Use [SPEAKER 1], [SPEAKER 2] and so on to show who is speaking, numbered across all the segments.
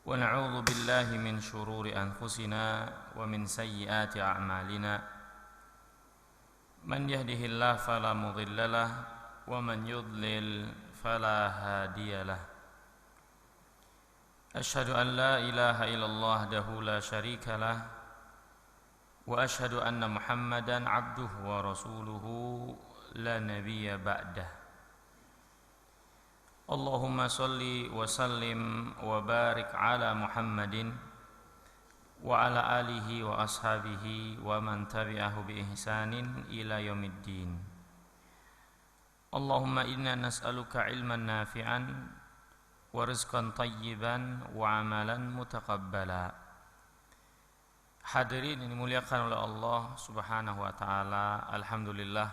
[SPEAKER 1] ونعوذ بالله من شرور أنفسنا ومن سيئات أعمالنا من يهده الله فلا مضل له ومن يضلل فلا هادي له أشهد أن لا إله إلا الله وحده لا شريك له وأشهد أن محمدا عبده ورسوله لا نبي بعده اللهم صل وسلم وبارك على محمد وعلى آله وأصحابه ومن تبعه بإحسان إلى يوم الدين اللهم إنا نسألك علما نافعا ورزقا طيبا وعملا متقبلا. Hadirin yang dimuliakan oleh Allah Subhanahu wa taala, alhamdulillah,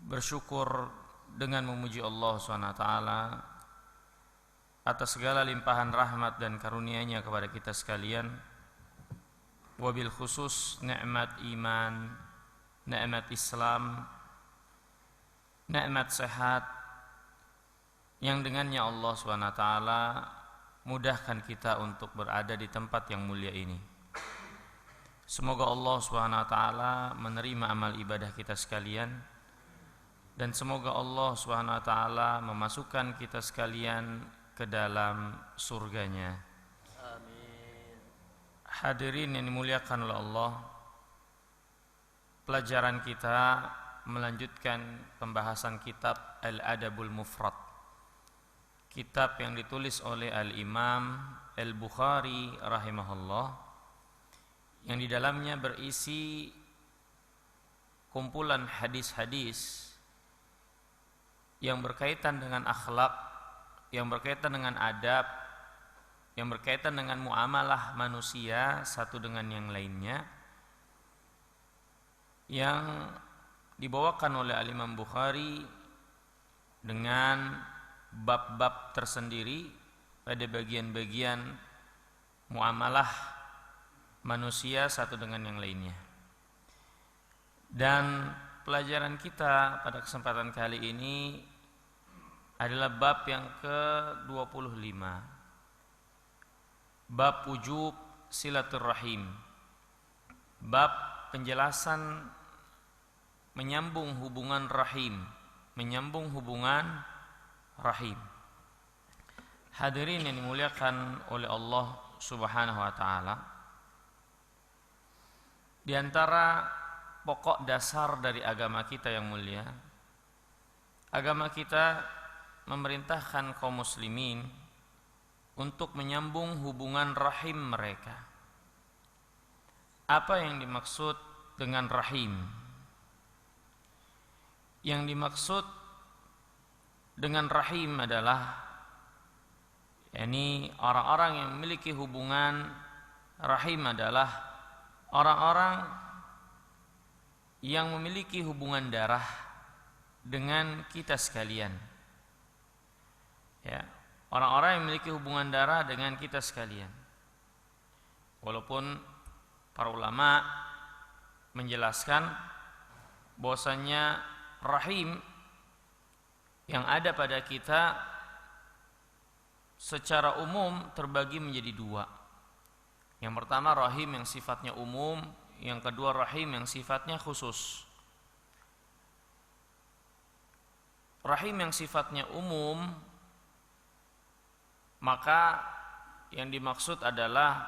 [SPEAKER 1] bersyukur dengan memuji Allah Subhanahu wa taala atas segala limpahan rahmat dan karunia-Nya kepada kita sekalian, wabil khusus nikmat iman, nikmat Islam, nikmat sehat yang dengannya Allah Subhanahu wa taala mudahkan kita untuk berada di tempat yang mulia ini. Semoga Allah Subhanahu wa taala menerima amal ibadah kita sekalian, dan semoga Allah Subhanahu wa taala memasukkan kita sekalian ke dalam surganya.
[SPEAKER 2] Amin.
[SPEAKER 1] Hadirin yang dimuliakan oleh Allah, pelajaran kita melanjutkan pembahasan kitab Al-Adabul Mufrad, kitab yang ditulis oleh Al-Imam Al-Bukhari rahimahullah, yang di dalamnya berisi kumpulan hadis-hadis yang berkaitan dengan akhlak, yang berkaitan dengan adab, yang berkaitan dengan muamalah manusia satu dengan yang lainnya, yang dibawakan oleh Al-Imam Bukhari dengan bab-bab tersendiri pada bagian-bagian muamalah manusia satu dengan yang lainnya. Dan pelajaran kita pada kesempatan kali ini adalah bab yang ke-25, bab wujub silaturrahim, bab penjelasan menyambung hubungan rahim, menyambung hubungan rahim. Hadirin yang dimuliakan oleh Allah Subhanahu wa taala, di antara pokok dasar dari agama kita yang mulia, agama kita memerintahkan kaum muslimin untuk menyambung hubungan rahim mereka. Apa yang dimaksud dengan rahim? Yang dimaksud dengan rahim adalah yakni orang-orang yang memiliki hubungan rahim adalah orang-orang yang memiliki hubungan darah dengan kita sekalian. Ya, orang-orang yang memiliki hubungan darah dengan kita sekalian. Walaupun para ulama menjelaskan bahwasanya rahim yang ada pada kita secara umum terbagi menjadi dua. Yang pertama rahim yang sifatnya umum, yang kedua rahim yang sifatnya khusus. Rahim yang sifatnya umum, maka yang dimaksud adalah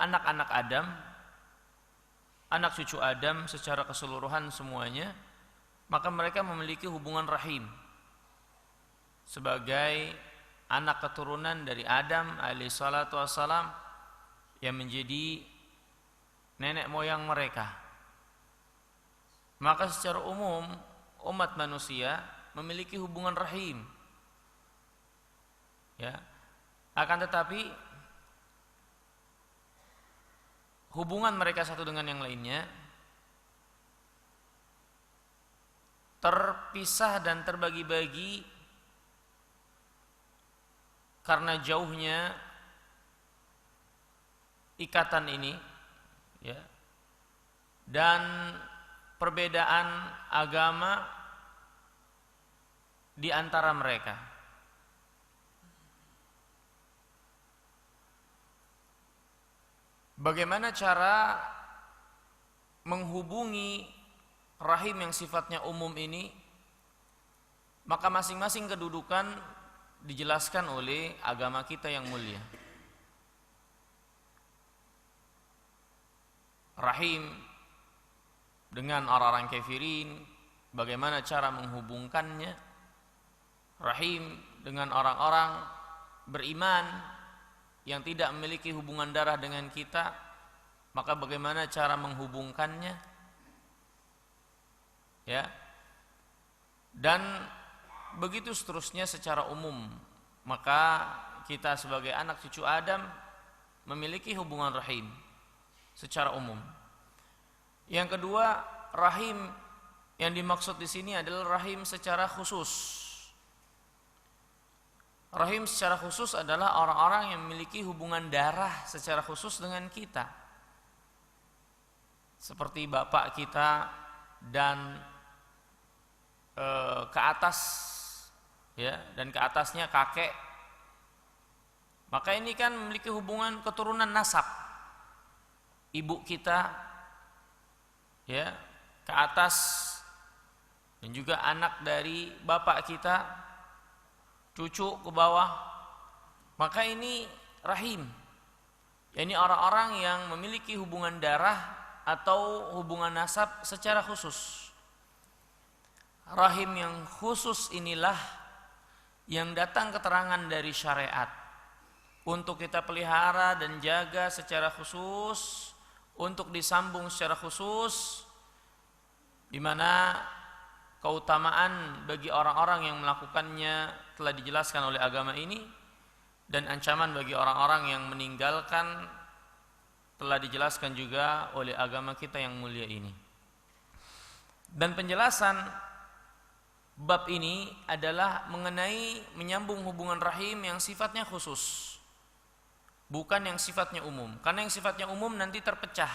[SPEAKER 1] anak-anak Adam, anak cucu Adam secara keseluruhan semuanya, maka mereka memiliki hubungan rahim sebagai anak keturunan dari Adam alaihissalatu wassalam yang menjadi nenek moyang mereka. Maka secara umum umat manusia memiliki hubungan rahim. Ya. Akan tetapi hubungan mereka satu dengan yang lainnya terpisah dan terbagi-bagi karena jauhnya ikatan ini, ya, dan perbedaan agama di antara mereka. bagaimana cara menghubungi rahim yang sifatnya umum ini, maka masing-masing kedudukan dijelaskan oleh agama kita yang mulia. Rahim dengan orang-orang kafirin, bagaimana cara menghubungkannya? Rahim dengan orang-orang beriman yang tidak memiliki hubungan darah dengan kita, maka bagaimana cara menghubungkannya? Ya. Dan begitu seterusnya secara umum. Maka kita sebagai anak cucu Adam memiliki hubungan rahim secara umum. Yang kedua, rahim yang dimaksud di sini adalah rahim secara khusus. Rahim secara khusus adalah orang-orang yang memiliki hubungan darah secara khusus dengan kita. Seperti bapak kita dan ke atas, ya, dan ke atasnya kakek. Maka ini kan memiliki hubungan keturunan nasab. Ibu kita, ya, ke atas, dan juga anak dari bapak kita, cucu ke bawah. Maka ini rahim. Ini orang-orang yang memiliki hubungan darah atau hubungan nasab secara khusus. Rahim yang khusus inilah yang datang keterangan dari syariat untuk kita pelihara dan jaga secara khusus, untuk disambung secara khusus, di mana keutamaan bagi orang-orang yang melakukannya telah dijelaskan oleh agama ini, dan ancaman bagi orang-orang yang meninggalkan telah dijelaskan juga oleh agama kita yang mulia ini. Dan penjelasan bab ini adalah mengenai menyambung hubungan rahim yang sifatnya khusus, bukan yang sifatnya umum. Karena yang sifatnya umum nanti terpecah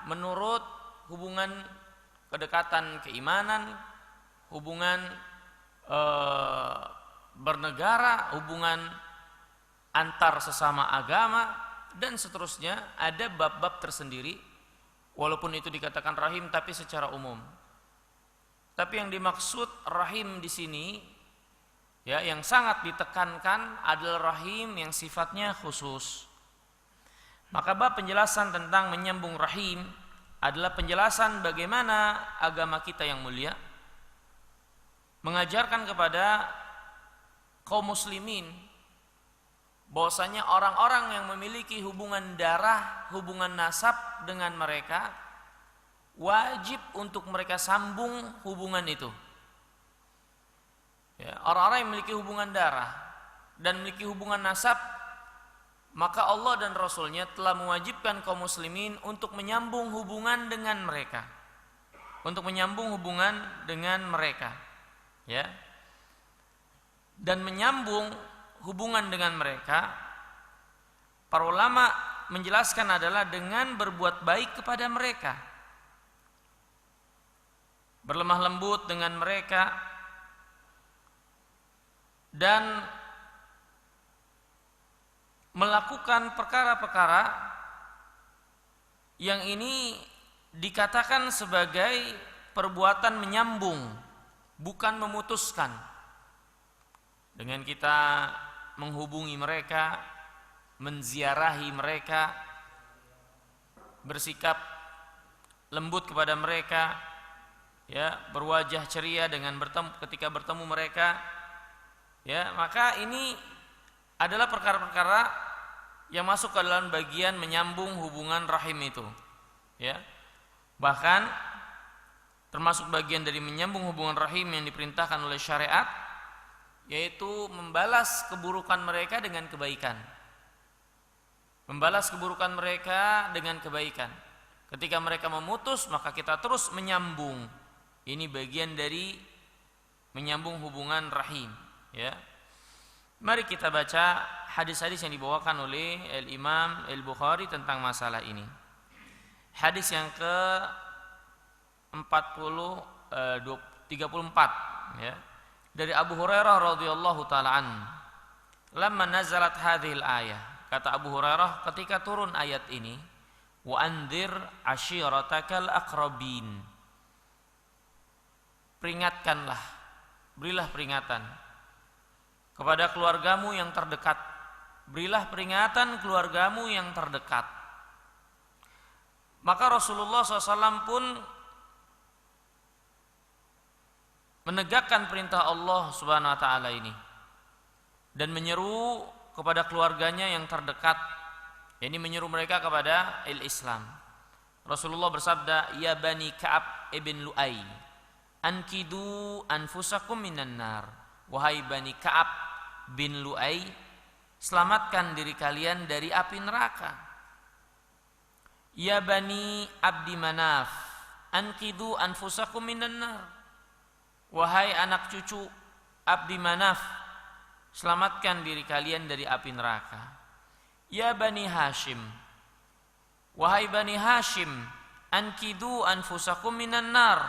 [SPEAKER 1] menurut hubungan kedekatan keimanan, hubungan bernegara, hubungan antar sesama agama, dan seterusnya. Ada bab-bab tersendiri, walaupun itu dikatakan rahim tapi secara umum. Tapi yang dimaksud rahim di sini, ya, yang sangat ditekankan adalah rahim yang sifatnya khusus. Maka bab penjelasan tentang menyambung rahim adalah penjelasan bagaimana agama kita yang mulia mengajarkan kepada kaum muslimin bahwasanya orang-orang yang memiliki hubungan darah, hubungan nasab dengan mereka, wajib untuk mereka sambung hubungan itu. Ya, orang-orang yang memiliki hubungan darah dan memiliki hubungan nasab, maka Allah dan Rasulnya telah mewajibkan kaum muslimin untuk menyambung hubungan dengan mereka, untuk menyambung hubungan dengan mereka, ya. Dan menyambung hubungan dengan mereka, para ulama menjelaskan adalah dengan berbuat baik kepada mereka, berlemah lembut dengan mereka, dan melakukan perkara-perkara yang ini dikatakan sebagai perbuatan menyambung, bukan memutuskan. Dengan kita menghubungi mereka, menziarahi mereka, bersikap lembut kepada mereka, ya, berwajah ceria dengan ketika bertemu mereka, ya, maka ini adalah perkara-perkara yang masuk ke dalam bagian menyambung hubungan rahim itu, ya. Bahkan termasuk bagian dari menyambung hubungan rahim yang diperintahkan oleh syariat, yaitu membalas keburukan mereka dengan kebaikan. Membalas keburukan mereka dengan kebaikan. Ketika mereka memutus, maka kita terus menyambung. Ini bagian dari menyambung hubungan rahim, ya. Mari kita baca hadis-hadis yang dibawakan oleh Imam Al-Bukhari tentang masalah ini. Hadis yang ke 34, ya. Dari Abu Hurairah radhiyallahu taala an, lamma nazalat hadhil ayah, kata Abu Hurairah ketika turun ayat ini, wa anzir ashiratakal aqrabin, peringatkanlah, berilah peringatan kepada keluargamu yang terdekat, berilah peringatan keluargamu yang terdekat. Maka Rasulullah SAW pun menegakkan perintah Allah Subhanahu wa taala ini dan menyeru kepada keluarganya yang terdekat, yakni menyeru mereka kepada Islam. Rasulullah bersabda, ya bani Ka'ab ibn Lu'ay, ankidu anfusakum minan nar. Wahai bani Ka'ab bin Lu'ay, selamatkan diri kalian dari api neraka. Ya bani Abdi Manaf, ankidu anfusakum minan nar. Wahai anak cucu Abdi Manaf, selamatkan diri kalian dari api neraka. Ya bani Hashim, wahai bani Hashim, ankidu anfusakum minan nar,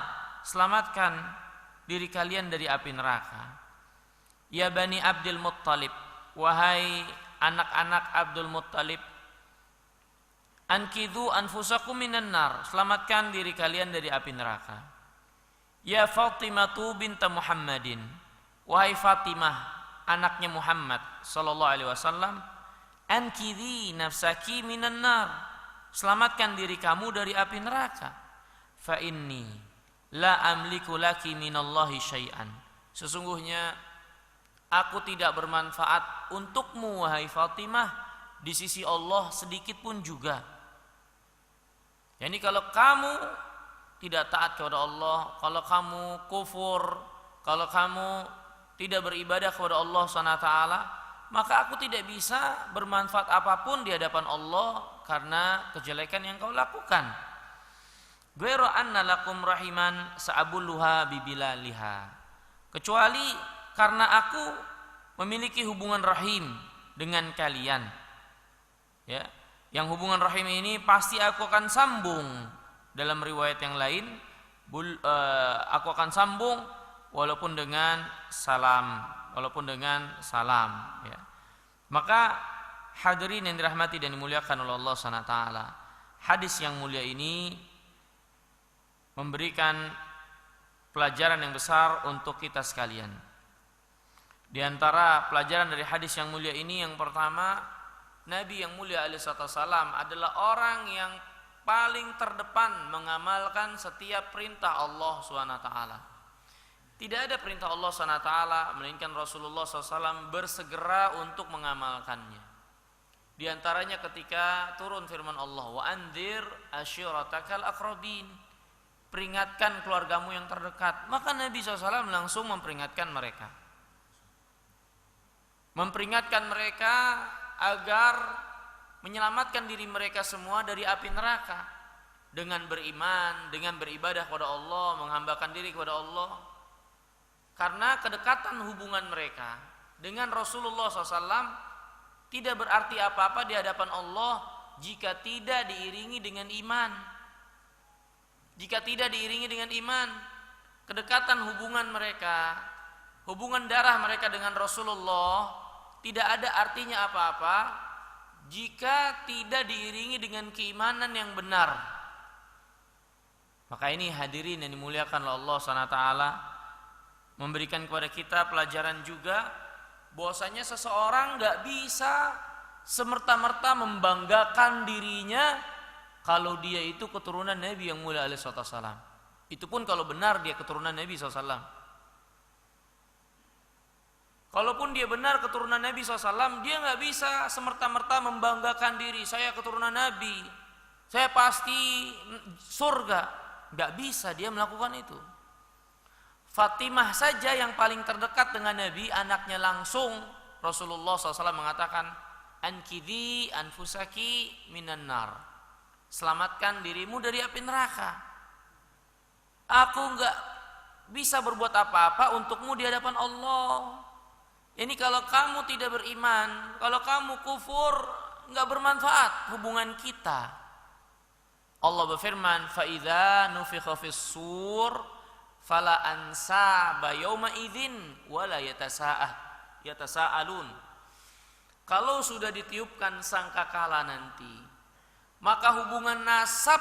[SPEAKER 1] selamatkan diri kalian dari api neraka. Ya bani Abdul Muttalib, wahai anak-anak Abdul Muttalib, ankidu anfusakum minan nar, selamatkan diri kalian dari api neraka. Ya Fatimatu binta Muhammadin, wahai Fatimah anaknya Muhammad sallallahu alaihi wasallam, ankidhi nafsaki minan nar, selamatkan diri kamu dari api neraka. Fa inni la amliku laki minallahi syai'an, sesungguhnya aku tidak bermanfaat untukmu wahai Fatimah di sisi Allah sedikit pun juga. Yani kalau kamu tidak taat kepada Allah, kalau kamu kufur, kalau kamu tidak beribadah kepada Allah SWT, maka aku tidak bisa bermanfaat apapun di hadapan Allah karena kejelekan yang kau lakukan. Ghairu anna lakum rahiman sa'abulluha bibilaliha, kecuali karena aku memiliki hubungan rahim dengan kalian, ya, yang hubungan rahim ini pasti aku akan sambung. Dalam riwayat yang lain, aku akan sambung walaupun dengan salam, ya. Maka hadirin yang dirahmati dan dimuliakan oleh Allah Subhanahu wa taala, hadis yang mulia ini memberikan pelajaran yang besar untuk kita sekalian. Di antara pelajaran dari hadis yang mulia ini, yang pertama, Nabi yang mulia alaihi wasallam adalah orang yang paling terdepan mengamalkan setiap perintah Allah SWT. Tidak ada perintah Allah SWT melainkan Rasulullah SAW bersegera untuk mengamalkannya. Di antaranya ketika turun firman Allah, wa anzir ashiratakal aqrabin, peringatkan keluargamu yang terdekat. Maka Nabi SAW langsung memperingatkan mereka. Memperingatkan mereka agar menyelamatkan diri mereka semua dari api neraka dengan beriman, dengan beribadah kepada Allah, menghambakan diri kepada Allah. Karena kedekatan hubungan mereka dengan Rasulullah SAW tidak berarti apa-apa di hadapan Allah jika tidak diiringi dengan iman. Jika tidak diiringi dengan iman, kedekatan hubungan mereka, hubungan darah mereka dengan Rasulullah tidak ada artinya apa-apa jika tidak diiringi dengan keimanan yang benar. Maka ini hadirin yang dimuliakan oleh Allah SWT memberikan kepada kita pelajaran juga bahwasanya seseorang gak bisa semerta-merta membanggakan dirinya kalau dia itu keturunan Nabi yang mulia alaihi wasallam. Itu pun kalau benar dia keturunan Nabi SAW. Kalaupun dia benar keturunan Nabi SAW, dia nggak bisa semerta-merta membanggakan diri, saya keturunan Nabi, saya pasti surga. Nggak bisa dia melakukan itu. Fatimah saja yang paling terdekat dengan Nabi, anaknya langsung, Rasulullah SAW mengatakan, ankidhi anfusaki minan nar, selamatkan dirimu dari api neraka. Aku nggak bisa berbuat apa-apa untukmu di hadapan Allah. Ini kalau kamu tidak beriman, kalau kamu kufur, enggak bermanfaat hubungan kita. Allah berfirman, fa idza nufikha fis sur fala ansaba yauma idzin wala yatasaalun. kalau sudah ditiupkan sangkakala nanti, maka hubungan nasab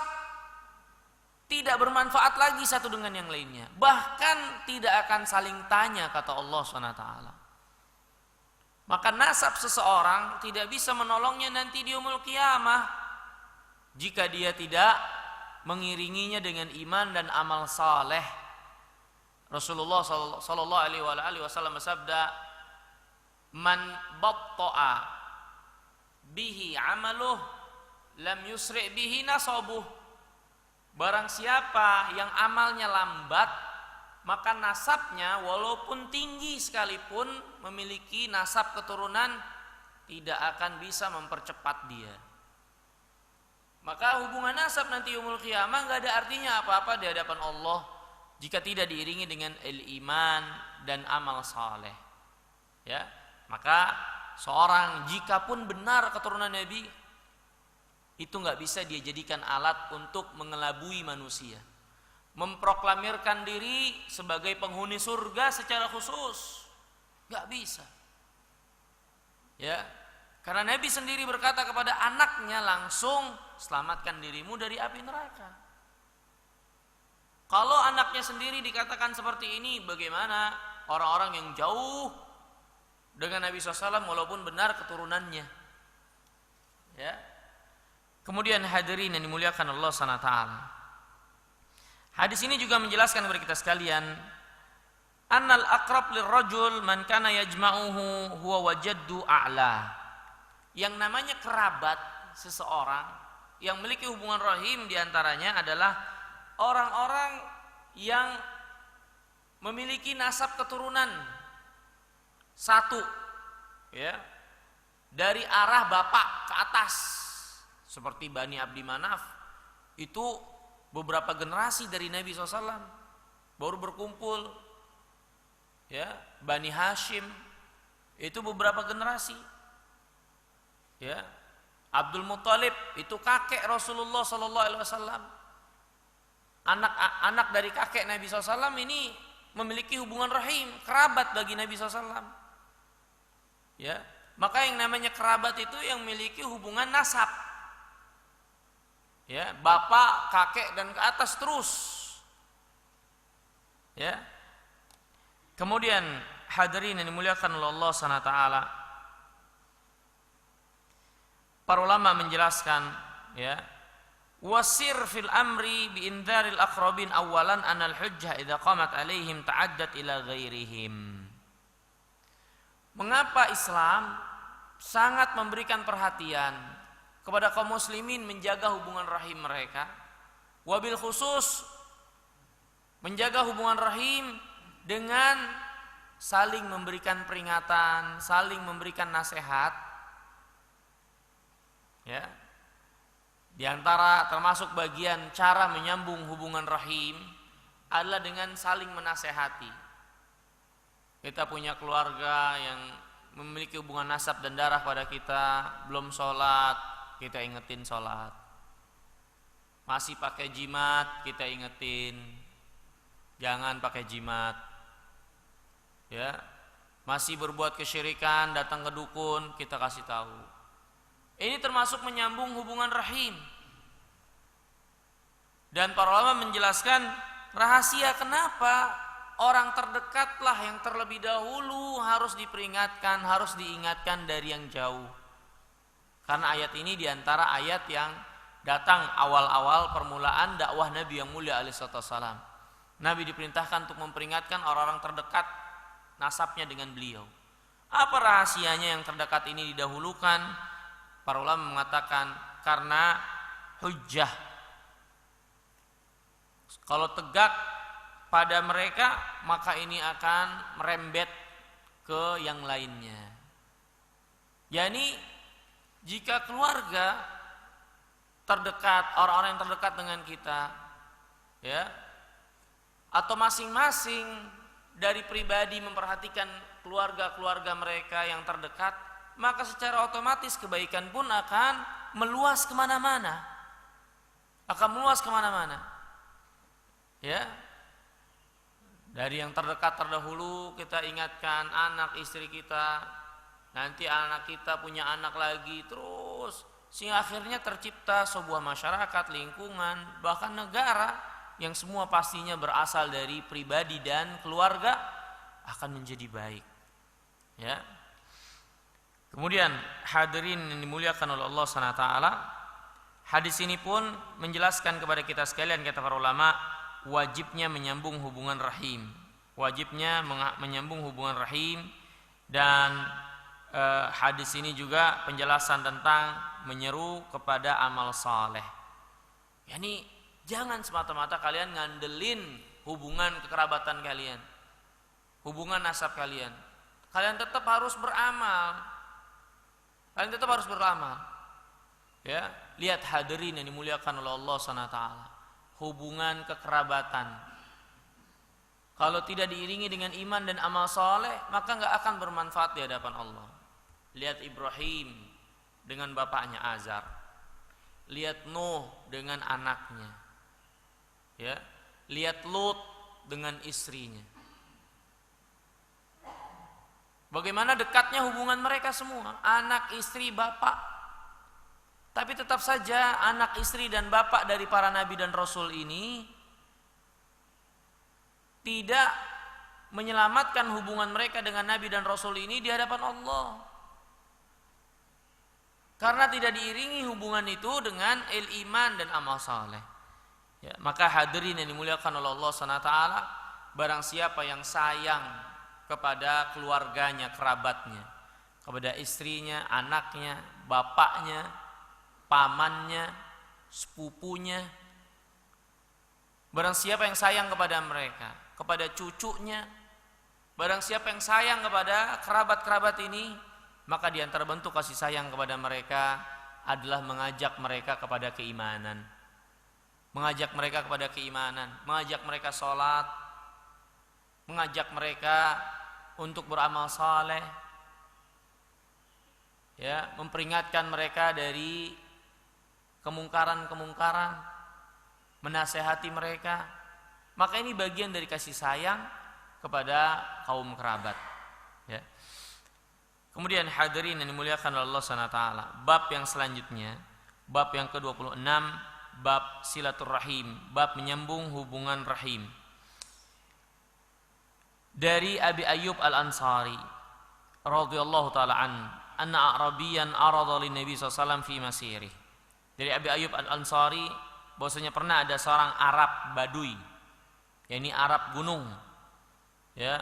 [SPEAKER 1] tidak bermanfaat lagi satu dengan yang lainnya. Bahkan tidak akan saling tanya, kata Allah SWT. Maka nasab seseorang tidak bisa menolongnya nanti di yaumul qiyamah jika dia tidak mengiringinya dengan iman dan amal saleh. Rasulullah sallallahu alaihi wasallam bersabda, "Man batta'a bihi 'amaluh lam yusri' bihi nasabuh." Barang siapa yang amalnya lambat, maka nasabnya walaupun tinggi sekalipun, memiliki nasab keturunan, tidak akan bisa mempercepat dia. Maka hubungan nasab nanti yaumul qiyamah enggak ada artinya apa-apa di hadapan Allah jika tidak diiringi dengan iman dan amal saleh. Ya, maka seorang jika pun benar keturunan Nabi, itu enggak bisa dia jadikan alat untuk mengelabui manusia, memproklamirkan diri sebagai penghuni surga secara khusus. Enggak bisa. Ya, karena Nabi sendiri berkata kepada anaknya langsung, selamatkan dirimu dari api neraka. Kalau anaknya sendiri dikatakan seperti ini, bagaimana orang-orang yang jauh dengan Nabi SAW walaupun benar keturunannya? Ya. Kemudian hadirin yang dimuliakan Allah SWT, hadis ini juga menjelaskan kepada kita sekalian, annal aqrab lirrajul man kana yajma'uhu huwa wajaddu a'la. Yang namanya kerabat seseorang yang memiliki hubungan rahim diantaranya adalah orang-orang yang memiliki nasab keturunan satu, ya, dari arah bapak ke atas, seperti Bani Abdi Manaf. Itu beberapa generasi dari Nabi SAW baru berkumpul. Ya, Bani Hashim itu beberapa generasi. Ya, Abdul Muthalib itu kakek Rasulullah SAW. Anak dari kakek Nabi SAW ini memiliki hubungan rahim, kerabat bagi Nabi SAW. Ya, maka yang namanya kerabat itu yang memiliki hubungan nasab. Ya, bapak, kakek dan ke atas terus. Ya. Kemudian hadirin yang dimuliakan oleh Allah SWT, para ulama menjelaskan, ya, wasir fil amri bi indharil aqrabin awalan anal hujjah idza qamat alaihim ta'addat ila ghairihim. Mengapa Islam sangat memberikan perhatian kepada kaum muslimin menjaga hubungan rahim mereka, wabil khusus menjaga hubungan rahim dengan saling memberikan peringatan, saling memberikan nasihat. Ya, di antara termasuk bagian cara menyambung hubungan rahim adalah dengan saling menasehati. Kita punya keluarga yang memiliki hubungan nasab dan darah pada kita, belum sholat, kita ingetin sholat. Masih pakai jimat, kita ingetin jangan pakai jimat. Ya, masih berbuat kesyirikan, datang ke dukun, kita kasih tahu. Ini termasuk menyambung hubungan rahim. Dan para ulama menjelaskan rahasia kenapa orang terdekatlah yang terlebih dahulu harus diperingatkan, harus diingatkan dari yang jauh. Karena ayat ini diantara ayat yang datang awal-awal permulaan dakwah Nabi yang mulia alaihissalam. Nabi diperintahkan untuk memperingatkan orang-orang terdekat nasabnya dengan beliau. Apa rahasianya yang terdekat ini didahulukan? Para ulama mengatakan karena hujjah. Kalau tegak pada mereka, maka ini akan merembet ke yang lainnya. Yani jika keluarga terdekat, orang-orang yang terdekat dengan kita, ya, atau masing-masing dari pribadi memperhatikan keluarga-keluarga mereka yang terdekat, maka secara otomatis kebaikan pun akan meluas kemana-mana, ya. Dari yang terdekat terdahulu kita ingatkan anak istri kita, nanti anak kita punya anak lagi terus, sehingga akhirnya tercipta sebuah masyarakat, lingkungan, bahkan negara yang semua pastinya berasal dari pribadi dan keluarga akan menjadi baik. Ya. Kemudian hadirin yang dimuliakan oleh Allah Subhanahu wa taala, hadis ini pun menjelaskan kepada kita sekalian, kata para ulama, wajibnya menyambung hubungan rahim. Wajibnya menyambung hubungan rahim. Dan hadis ini juga penjelasan tentang menyeru kepada amal saleh. Yani jangan semata-mata kalian ngandelin hubungan kekerabatan kalian, hubungan nasab kalian. Kalian tetap harus beramal. Kalian tetap harus beramal. Ya, lihat hadirin yang dimuliakan oleh Allah Subhanahu wa taala. Hubungan kekerabatan, kalau tidak diiringi dengan iman dan amal saleh, maka enggak akan bermanfaat di hadapan Allah. Lihat Ibrahim dengan bapaknya Azar. Lihat Nuh dengan anaknya. Ya, lihat Lut dengan istrinya. Bagaimana dekatnya hubungan mereka semua, anak, istri, bapak. Tapi tetap saja anak, istri, dan bapak dari para nabi dan rasul ini tidak menyelamatkan hubungan mereka dengan nabi dan rasul ini di hadapan Allah. Karena tidak diiringi hubungan itu dengan iman dan amal saleh. Ya, maka hadirin yang dimuliakan oleh Allah Subhanahu wa taala, barang siapa yang sayang kepada keluarganya, kerabatnya, kepada istrinya, anaknya, bapaknya, pamannya, sepupunya, barang siapa yang sayang kepada mereka, kepada cucunya, barang siapa yang sayang kepada kerabat-kerabat ini, maka di antara bentuk kasih sayang kepada mereka adalah mengajak mereka kepada keimanan, mengajak mereka kepada keimanan, mengajak mereka sholat, mengajak mereka untuk beramal saleh, ya, memperingatkan mereka dari kemungkaran-kemungkaran, menasehati mereka. Maka ini bagian dari kasih sayang kepada kaum kerabat. Ya. Kemudian hadirin yang dimuliakan oleh Allah Subhanahu wa taala, bab yang selanjutnya, bab yang ke-26, bab silaturrahim, bab menyambung hubungan rahim. Dari Abi Ayyub Al-Ansari radhiyallahu taala anna Arabiyan arada lin Nabi sallallahu alaihi wasallam fi masirih. Dari Abi Ayyub Al-Ansari bahwasanya pernah ada seorang Arab Badui, yakni Arab gunung, ya,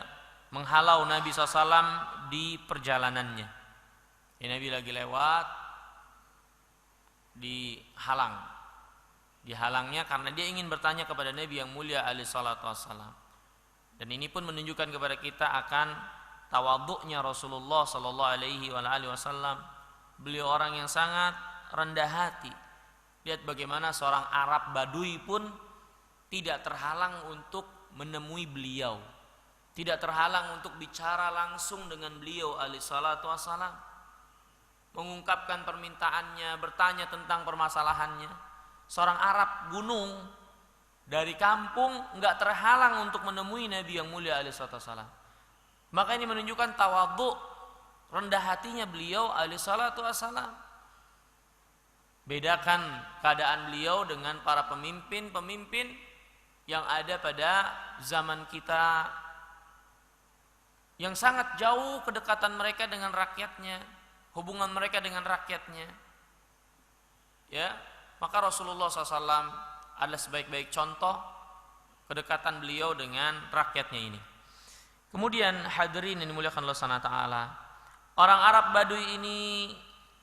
[SPEAKER 1] menghalau Nabi SAW di perjalanannya. Ya, Nabi lagi lewat, dihalangnya karena dia ingin bertanya kepada Nabi yang mulia alaihi salatu wassalam. Dan ini pun menunjukkan kepada kita akan tawadhu'nya Rasulullah sallallahu alaihi wasallam. Beliau orang yang sangat rendah hati. Lihat bagaimana seorang Arab Badui pun tidak terhalang untuk menemui beliau, tidak terhalang untuk bicara langsung dengan beliau alaihi salatu wassalam, mengungkapkan permintaannya, bertanya tentang permasalahannya. Seorang Arab gunung dari kampung enggak terhalang untuk menemui Nabi yang mulia alaihi salatu wassalam. Maka ini menunjukkan tawadhu, rendah hatinya beliau alaihi salatu wassalam. Bedakan keadaan beliau dengan para pemimpin-pemimpin yang ada pada zaman kita, yang sangat jauh kedekatan mereka dengan rakyatnya, hubungan mereka dengan rakyatnya. Ya, maka Rasulullah SAW adalah sebaik-baik contoh kedekatan beliau dengan rakyatnya ini. Kemudian hadirin yang dimuliakan Allah Subhanahu wa taala, orang Arab Badui ini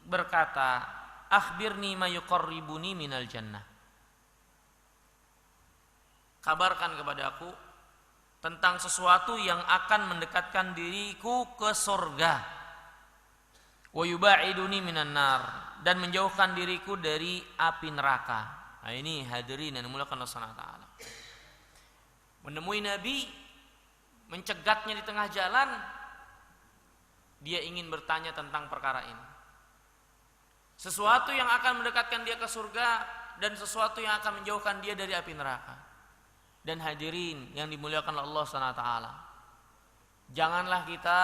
[SPEAKER 1] berkata, "Akhbirni ma yuqarribuni minal jannah." Kabarkan kepada aku tentang sesuatu yang akan mendekatkan diriku ke surga. Wa yubaiduni minan nar, dan menjauhkan diriku dari api neraka. Nah, ini hadirin yang dimuliakan Allah Subhanahu wa taala. Menemui Nabi, mencegatnya di tengah jalan, dia ingin bertanya tentang perkara ini. Sesuatu yang akan mendekatkan dia ke surga dan sesuatu yang akan menjauhkan dia dari api neraka. Dan hadirin yang dimuliakan Allah Subhanahu wa taala, janganlah kita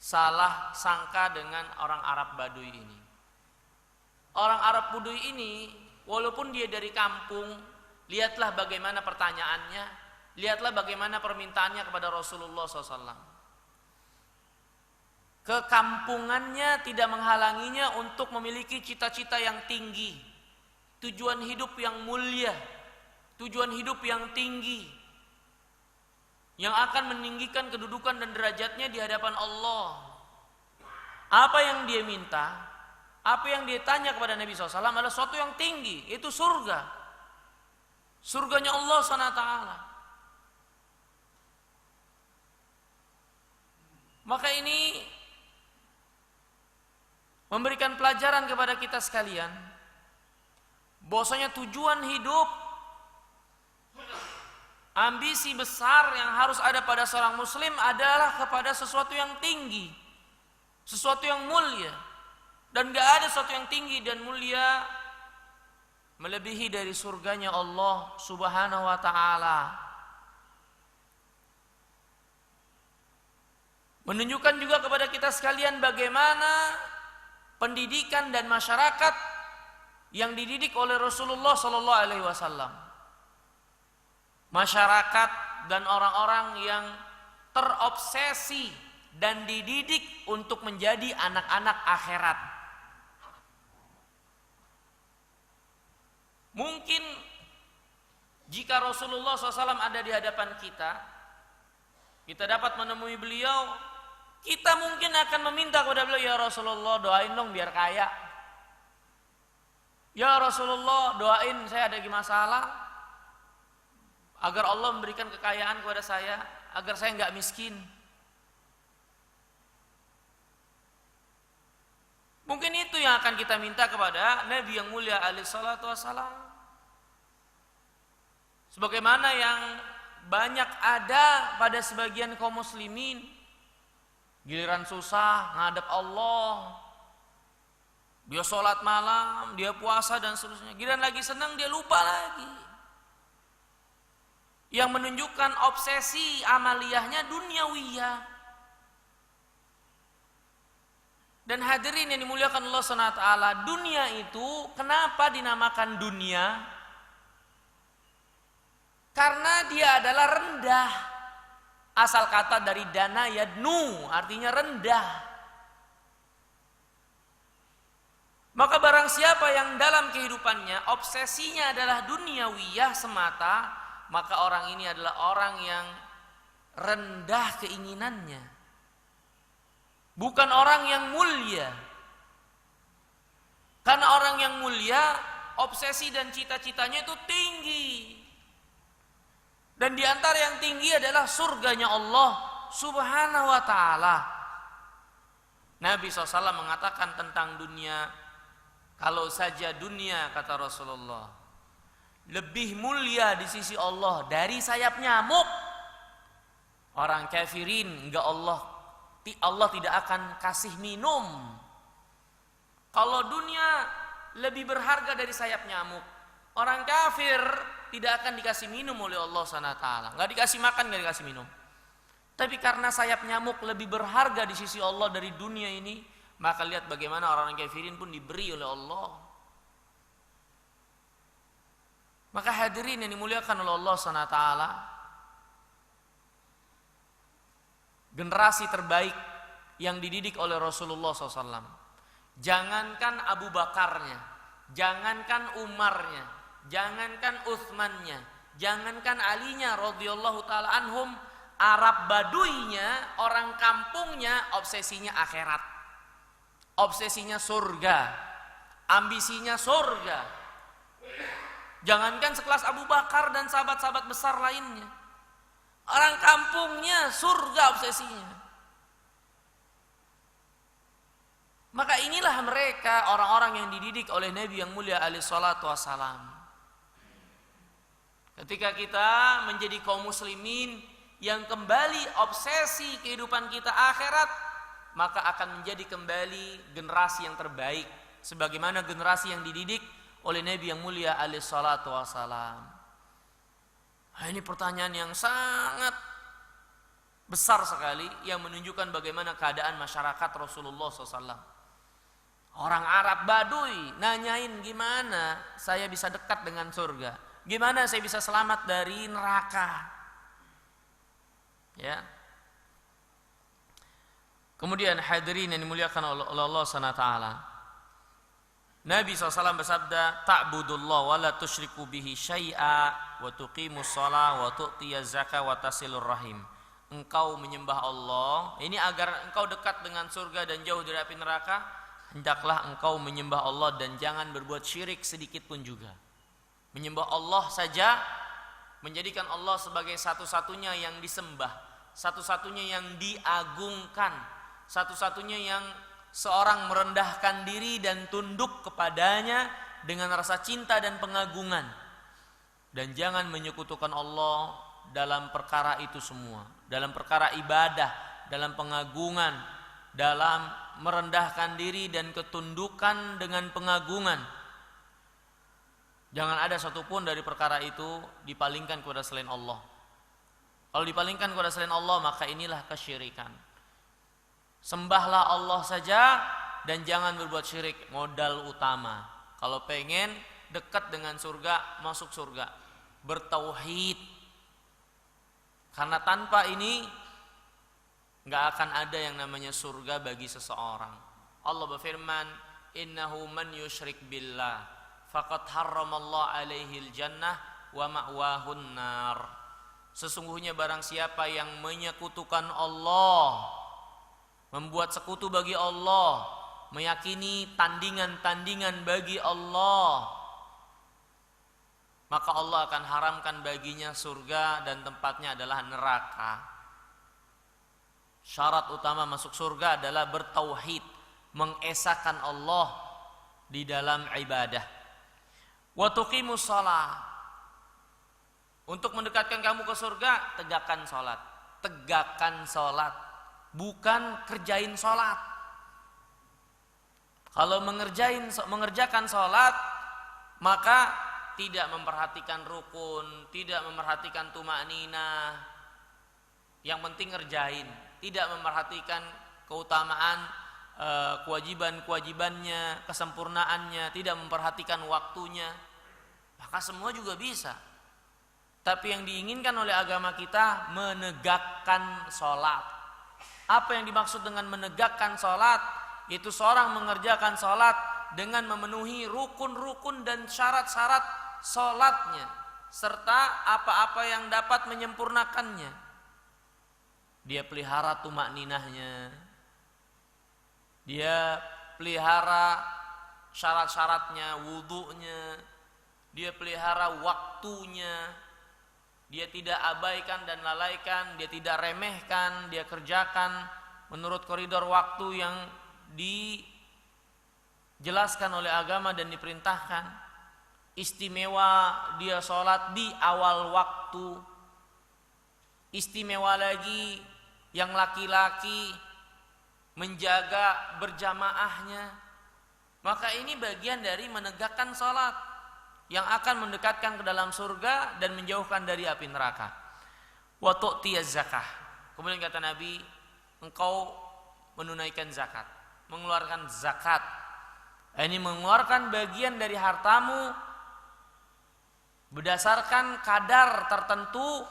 [SPEAKER 1] salah sangka dengan orang Arab Baduy ini. Orang Arab Baduy ini walaupun dia dari kampung, lihatlah bagaimana pertanyaannya, lihatlah bagaimana permintaannya kepada Rasulullah SAW. Kekampungannya tidak menghalanginya untuk memiliki cita-cita yang tinggi, tujuan hidup yang mulia, tujuan hidup yang tinggi, yang akan meninggikan kedudukan dan derajatnya di hadapan Allah. Apa yang dia minta, apa yang dia tanya kepada Nabi SAW adalah sesuatu yang tinggi, yaitu surga. Surganya Allah SWT. Maka ini memberikan pelajaran kepada kita sekalian, bahwasanya tujuan hidup, ambisi besar yang harus ada pada seorang muslim adalah kepada sesuatu yang tinggi, sesuatu yang mulia. Dan gak ada sesuatu yang tinggi dan mulia melebihi dari surganya Allah Subhanahu wa ta'ala. Menunjukkan juga kepada kita sekalian bagaimana pendidikan dan masyarakat yang dididik oleh Rasulullah sallallahu alaihi wasallam. Masyarakat dan orang-orang yang terobsesi dan dididik untuk menjadi anak-anak akhirat. Mungkin jika Rasulullah SAW ada di hadapan kita, kita dapat menemui beliau, kita mungkin akan meminta kepada beliau, ya Rasulullah doain dong biar kaya. Ya Rasulullah doain saya ada masalah, agar Allah memberikan kekayaan kepada saya, agar saya enggak miskin. Mungkin itu yang akan kita minta kepada Nabi yang mulia alaihi salatu wassalam. Sebagaimana yang banyak ada pada sebagian kaum muslimin, giliran susah ngadep Allah, dia sholat malam, dia puasa dan seterusnya. Giliran lagi senang dia lupa lagi. Yang menunjukkan obsesi amaliyahnya duniawiyah. Dan hadirin yang dimuliakan Allah SWT, dunia itu kenapa dinamakan dunia? Karena dia adalah rendah. Asal kata dari dana yadnu, artinya rendah. Maka barang siapa yang dalam kehidupannya obsesinya adalah duniawiyah semata, maka orang ini adalah orang yang rendah keinginannya, bukan orang yang mulia. Karena orang yang mulia obsesi dan cita-citanya itu tinggi. Dan di antara yang tinggi adalah surganya Allah Subhanahu wa ta'ala. Nabi SAW mengatakan tentang dunia, kalau saja dunia, kata Rasulullah, lebih mulia di sisi Allah dari sayap nyamuk, orang kafirin enggak Allah tidak akan kasih minum. Kalau dunia lebih berharga dari sayap nyamuk, orang kafir tidak akan dikasih minum oleh Allah SWT. Enggak dikasih makan, enggak dikasih minum. Tapi karena sayap nyamuk lebih berharga di sisi Allah dari dunia ini, maka lihat bagaimana orang kafirin pun diberi oleh Allah. Maka hadirin yang dimuliakan oleh Allah SWT, generasi terbaik yang dididik oleh Rasulullah SAW, jangankan Abu Bakarnya, jangankan Umarnya, jangankan Utsmannya, jangankan Alinya radhiyallahu taala anhum, Arab Baduynya, orang kampungnya obsesinya akhirat, obsesinya surga, ambisinya surga. Jangankan sekelas Abu Bakar dan sahabat-sahabat besar lainnya, orang kampungnya surga obsesinya. Maka inilah mereka orang-orang yang dididik oleh Nabi yang mulia alaihi salatu wassalam. Ketika kita menjadi kaum muslimin yang kembali obsesi kehidupan kita akhirat, maka akan menjadi kembali generasi yang terbaik, sebagaimana generasi yang dididik oleh Nabi yang mulia alaihi salatu wassalam. Ini pertanyaan yang sangat besar sekali yang menunjukkan bagaimana keadaan masyarakat Rasulullah SAW. Orang Arab Baduy nanyain gimana saya bisa dekat dengan surga, gimana saya bisa selamat dari neraka. Ya. Kemudian hadirin yang dimuliakan oleh Allah SWT, Nabi SAW bersabda, ta'budullah wa la tusyriku bihi syai'a wa tuqimus shalah wa tu'tiyaz zakah wa tasilur rahim. Engkau menyembah Allah, ini agar engkau dekat dengan surga dan jauh dari api neraka, hendaklah engkau menyembah Allah dan jangan berbuat syirik sedikit pun juga. Menyembah Allah saja, menjadikan Allah sebagai satu-satunya yang disembah, satu-satunya yang diagungkan, satu-satunya yang seorang merendahkan diri dan tunduk kepadanya dengan rasa cinta dan pengagungan. Dan jangan menyekutukan Allah dalam perkara itu semua, dalam perkara ibadah, dalam pengagungan, dalam merendahkan diri dan ketundukan dengan pengagungan. Jangan ada satupun dari perkara itu dipalingkan kepada selain Allah. Kalau dipalingkan kepada selain Allah, maka inilah kesyirikan. Sembahlah Allah saja dan jangan berbuat syirik, modal utama. Kalau pengen dekat dengan surga, masuk surga, bertauhid. Karena tanpa ini nggak akan ada yang namanya surga bagi seseorang. Allah berfirman, innahu man yusyrik billah faqad harramallahu alaihil jannah wa ma'wahun nar. Sesungguhnya barang siapa yang menyekutukan Allah, membuat sekutu bagi Allah, meyakini tandingan-tandingan bagi Allah, maka Allah akan haramkan baginya surga dan tempatnya adalah neraka. Syarat utama masuk surga adalah bertauhid, mengesahkan Allah di dalam ibadah. Wa tuqimus shalah. Untuk mendekatkan kamu ke surga, tegakkan salat. Tegakkan salat, bukan kerjain salat. Kalau mengerjakan salat, maka tidak memperhatikan rukun, tidak memperhatikan tumakninah. Yang penting ngerjain, tidak memperhatikan keutamaan kewajiban-kewajibannya, kesempurnaannya, tidak memperhatikan waktunya, maka semua juga bisa. Tapi yang diinginkan oleh agama kita menegakkan sholat. Apa yang dimaksud dengan menegakkan sholat? Itu seorang mengerjakan sholat dengan memenuhi rukun-rukun dan syarat-syarat sholatnya, serta apa-apa yang dapat menyempurnakannya. Dia pelihara tumakninahnya, dia pelihara syarat-syaratnya, wudunya, dia pelihara waktunya, dia tidak abaikan dan lalaikan, dia tidak remehkan, dia kerjakan menurut koridor waktu yang dijelaskan oleh agama dan diperintahkan. Istimewa dia sholat di awal waktu. Istimewa lagi yang laki-laki menjaga berjamaahnya. Maka ini bagian dari menegakkan sholat yang akan mendekatkan ke dalam surga dan menjauhkan dari api neraka. Wa tu'tiyaz zakah. Kemudian kata Nabi, engkau menunaikan zakat, mengeluarkan zakat. Ini mengeluarkan bagian dari hartamu berdasarkan kadar tertentu,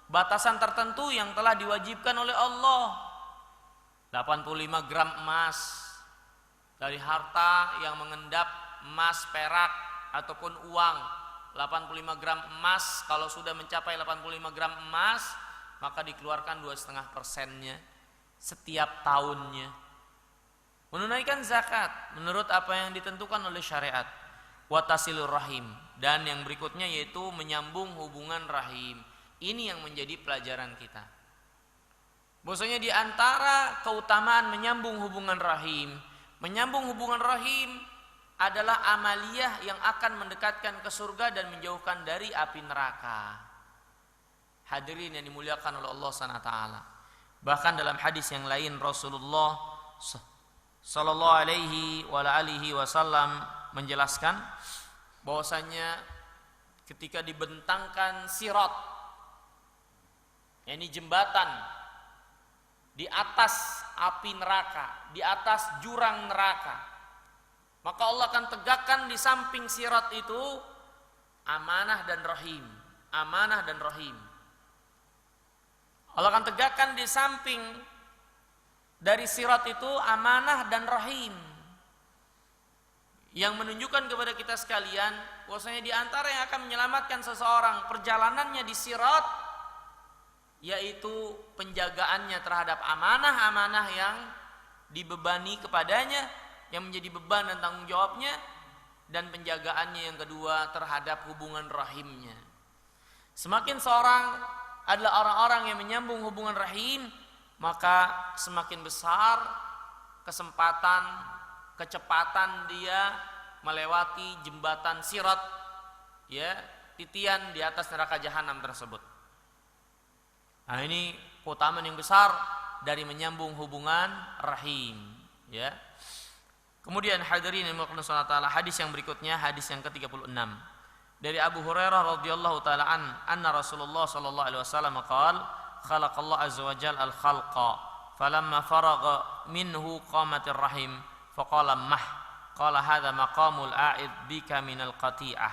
[SPEAKER 1] batasan tertentu yang telah diwajibkan oleh Allah. 85 gram emas dari harta yang mengendap emas, perak ataupun uang. 85 gram emas, kalau sudah mencapai 85 gram emas, maka dikeluarkan 2,5%-nya setiap tahunnya. Menunaikan zakat menurut apa yang ditentukan oleh syariat. Wa tasilur rahim, dan yang berikutnya yaitu menyambung hubungan rahim. Ini yang menjadi pelajaran kita. Bahwasanya di antara keutamaan menyambung hubungan rahim, menyambung hubungan rahim adalah amaliyah yang akan mendekatkan ke surga dan menjauhkan dari api neraka. Hadirin yang dimuliakan oleh Allah SWT. Bahkan dalam hadis yang lain Rasulullah sallallahu alaihi wa alihi wasallam menjelaskan bahwasanya ketika dibentangkan sirat, yakni jembatan di atas api neraka, di atas jurang neraka. Maka Allah akan tegakkan di samping sirat itu amanah dan rahim. Amanah dan rahim. Allah akan tegakkan di samping dari sirat itu amanah dan rahim, yang menunjukkan kepada kita sekalian bahwasanya di antara yang akan menyelamatkan seseorang perjalanannya di sirat yaitu penjagaannya terhadap amanah-amanah yang dibebani kepadanya, yang menjadi beban dan tanggung jawabnya, dan penjagaannya yang kedua terhadap hubungan rahimnya. Semakin seorang adalah orang-orang yang menyambung hubungan rahim, maka semakin besar kesempatan, kecepatan dia melewati jembatan sirat, ya, titian di atas neraka jahanam tersebut. Nah, ini keutamaan yang besar dari menyambung hubungan rahim, ya. Kemudian hadirin yang dirahmati Allah Ta'ala, hadis yang berikutnya, hadis yang ke-36 dari Abu Hurairah radhiyallahu taala anna Rasulullah sallallahu alaihi wasallam qala khalaqallahu azza wa jalla al-khalqa falamma faragha minhu qamatir rahim faqala mah qala hadha maqamul a'id bika minal qati'ah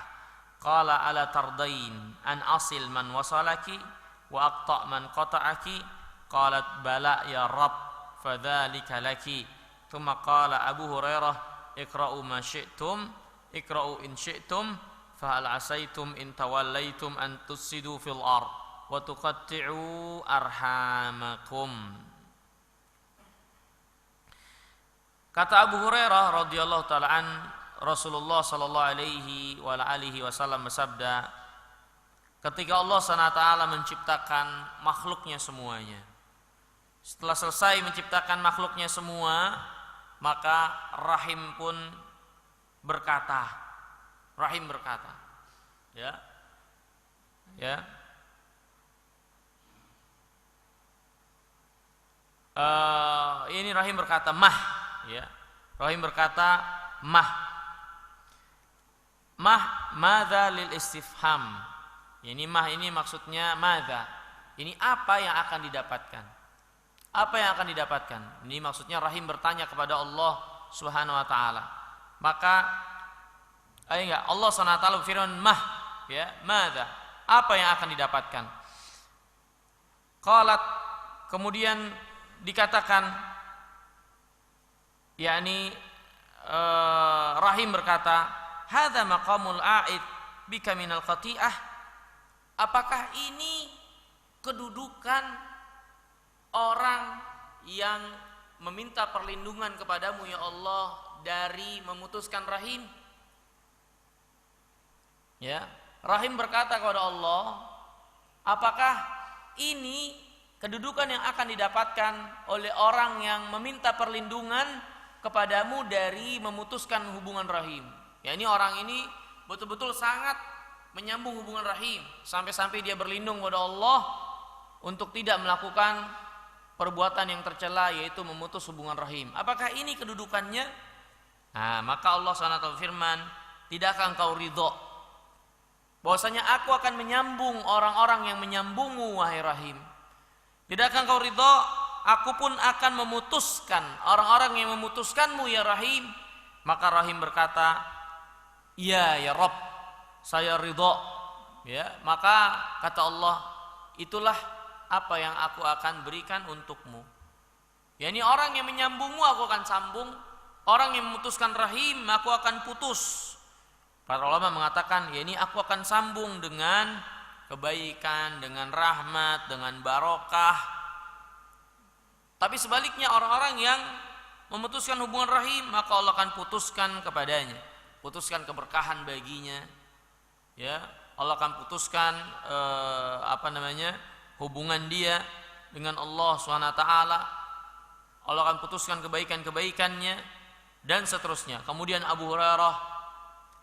[SPEAKER 1] qala ala tardain an asil man wasalaki wa aqta man qata'aki qalat bala ya rab fadzalika laki thumma qala Abu Hurairah iqra'u ma syi'tum iqra'u in syi'tum fahal asaitum in tawallaitum an tusidu fil ard wa tuqatti'u arhamakum. Kata Abu Hurairah radhiyallahu taala an, Rasulullah sallallahu alaihi wa alihi wasallam bersabda, ketika Allah SWT menciptakan makhluknya semuanya, setelah selesai menciptakan makhluknya semua, maka rahim pun berkata, rahim berkata, ya, ini rahim berkata mah, ya, rahim berkata mah, madza lil istifham. Ini mah ini maksudnya madza. Ini apa yang akan didapatkan? Apa yang akan didapatkan? Ini maksudnya rahim bertanya kepada Allah Subhanahu wa taala. Maka Allah SWT berfirman mah, ya, madza, apa yang akan didapatkan? Qalat, kemudian dikatakan, yakni rahim berkata, hadza maqamul a'id bika minal qati'ah. Apakah ini kedudukan orang yang meminta perlindungan kepadamu ya Allah dari memutuskan rahim? Ya, rahim berkata kepada Allah, apakah ini kedudukan yang akan didapatkan oleh orang yang meminta perlindungan kepadamu dari memutuskan hubungan rahim? Ya, ini orang ini betul-betul sangat menyambung hubungan rahim, sampai-sampai dia berlindung kepada Allah untuk tidak melakukan perbuatan yang tercela, yaitu memutus hubungan rahim. Apakah ini kedudukannya? Nah, maka Allah SWT firman, tidakkah engkau ridho bahwasanya aku akan menyambung orang-orang yang menyambungmu wahai rahim? Tidakkah engkau ridho aku pun akan memutuskan orang-orang yang memutuskanmu ya rahim? Maka rahim berkata, iya ya Rabb, saya ridho. Ya, maka kata Allah, itulah apa yang aku akan berikan untukmu. Ya, ini orang yang menyambungmu aku akan sambung, orang yang memutuskan rahim aku akan putus. Para ulama mengatakan, ya ini aku akan sambung dengan kebaikan, dengan rahmat, dengan barokah. Tapi sebaliknya orang-orang yang memutuskan hubungan rahim, maka Allah akan putuskan kepadanya, putuskan keberkahan baginya. Ya, Allah akan putuskan hubungan dia dengan Allah SWT. Allah akan putuskan kebaikan-kebaikannya dan seterusnya. Kemudian Abu Hurairah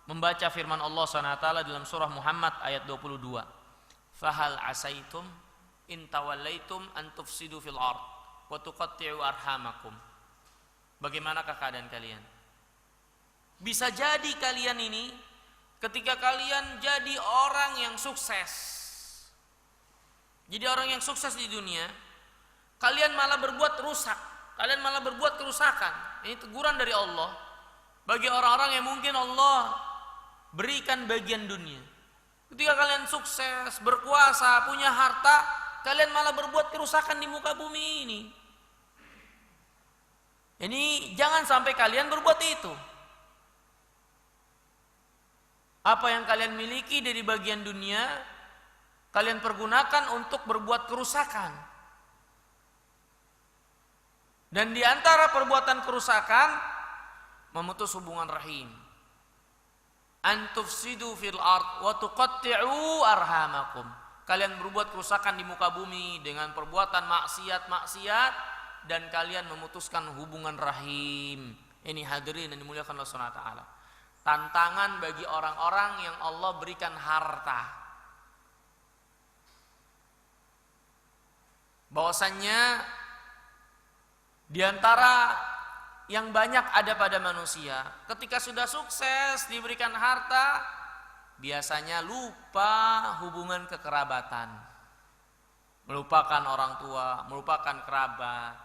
[SPEAKER 1] membaca firman Allah SWT dalam surah Muhammad ayat 22. Fahal asaitum in tawallaitum an tufsidu fil ard wa tuqatti'u arhamakum. Bagaimanakah keadaan kalian? Bisa jadi kalian ini ketika kalian jadi orang yang sukses, jadi orang yang sukses di dunia, kalian malah berbuat rusak, kalian malah berbuat kerusakan. Ini teguran dari Allah bagi orang-orang yang mungkin Allah berikan bagian dunia. Ketika kalian sukses, berkuasa, punya harta, kalian malah berbuat kerusakan di muka bumi ini. Ini jangan sampai kalian berbuat itu. Apa yang kalian miliki dari bagian dunia, kalian pergunakan untuk berbuat kerusakan. Dan di antara perbuatan kerusakan, memutus hubungan rahim. Antufsidu fil ard wa tuqatti'u arhamakum. Kalian berbuat kerusakan di muka bumi dengan perbuatan maksiat dan kalian memutuskan hubungan rahim. Ini hadirin yang dimuliakan Allah Subhanahu wa taala. Tantangan bagi orang-orang yang Allah berikan harta. Bahwasannya di antara yang banyak ada pada manusia, ketika sudah sukses diberikan harta, biasanya lupa hubungan kekerabatan, melupakan orang tua, melupakan kerabat.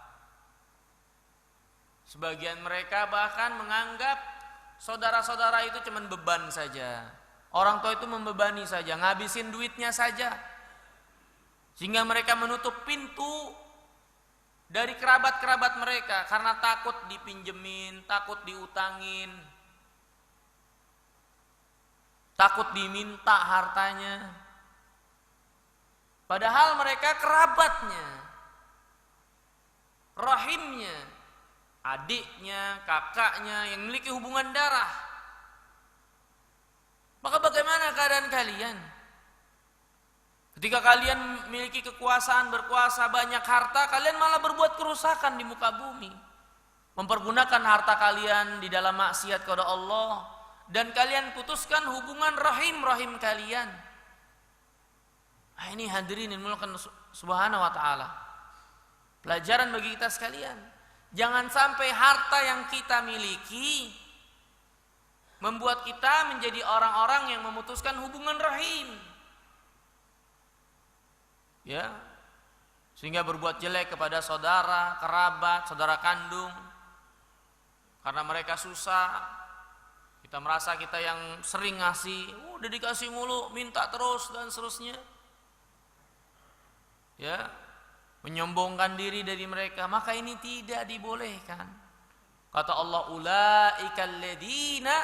[SPEAKER 1] Sebagian mereka bahkan menganggap saudara-saudara itu cuma beban saja, orang tua itu membebani saja, ngabisin duitnya saja, sehingga mereka menutup pintu dari kerabat-kerabat mereka karena takut dipinjemin, takut diutangin, takut diminta hartanya. Padahal mereka kerabatnya, rahimnya, adiknya, kakaknya yang memiliki hubungan darah. Maka bagaimana keadaan kalian? Ketika kalian memiliki kekuasaan, berkuasa, banyak harta, kalian malah berbuat kerusakan di muka bumi. Mempergunakan harta kalian di dalam maksiat kepada Allah. Dan kalian putuskan hubungan rahim kalian. Ini hadirin yang dimuliakan Subhanahu wa ta'ala. Pelajaran bagi kita sekalian. Jangan sampai harta yang kita miliki membuat kita menjadi orang-orang yang memutuskan hubungan rahim. Ya, sehingga berbuat jelek kepada saudara, kerabat, saudara kandung, karena mereka susah. Kita merasa kita yang sering ngasih, udah dikasih mulu, minta terus dan seterusnya. Ya, menyombongkan diri dari mereka, maka ini tidak dibolehkan. Kata Allah, ulaikal ladzina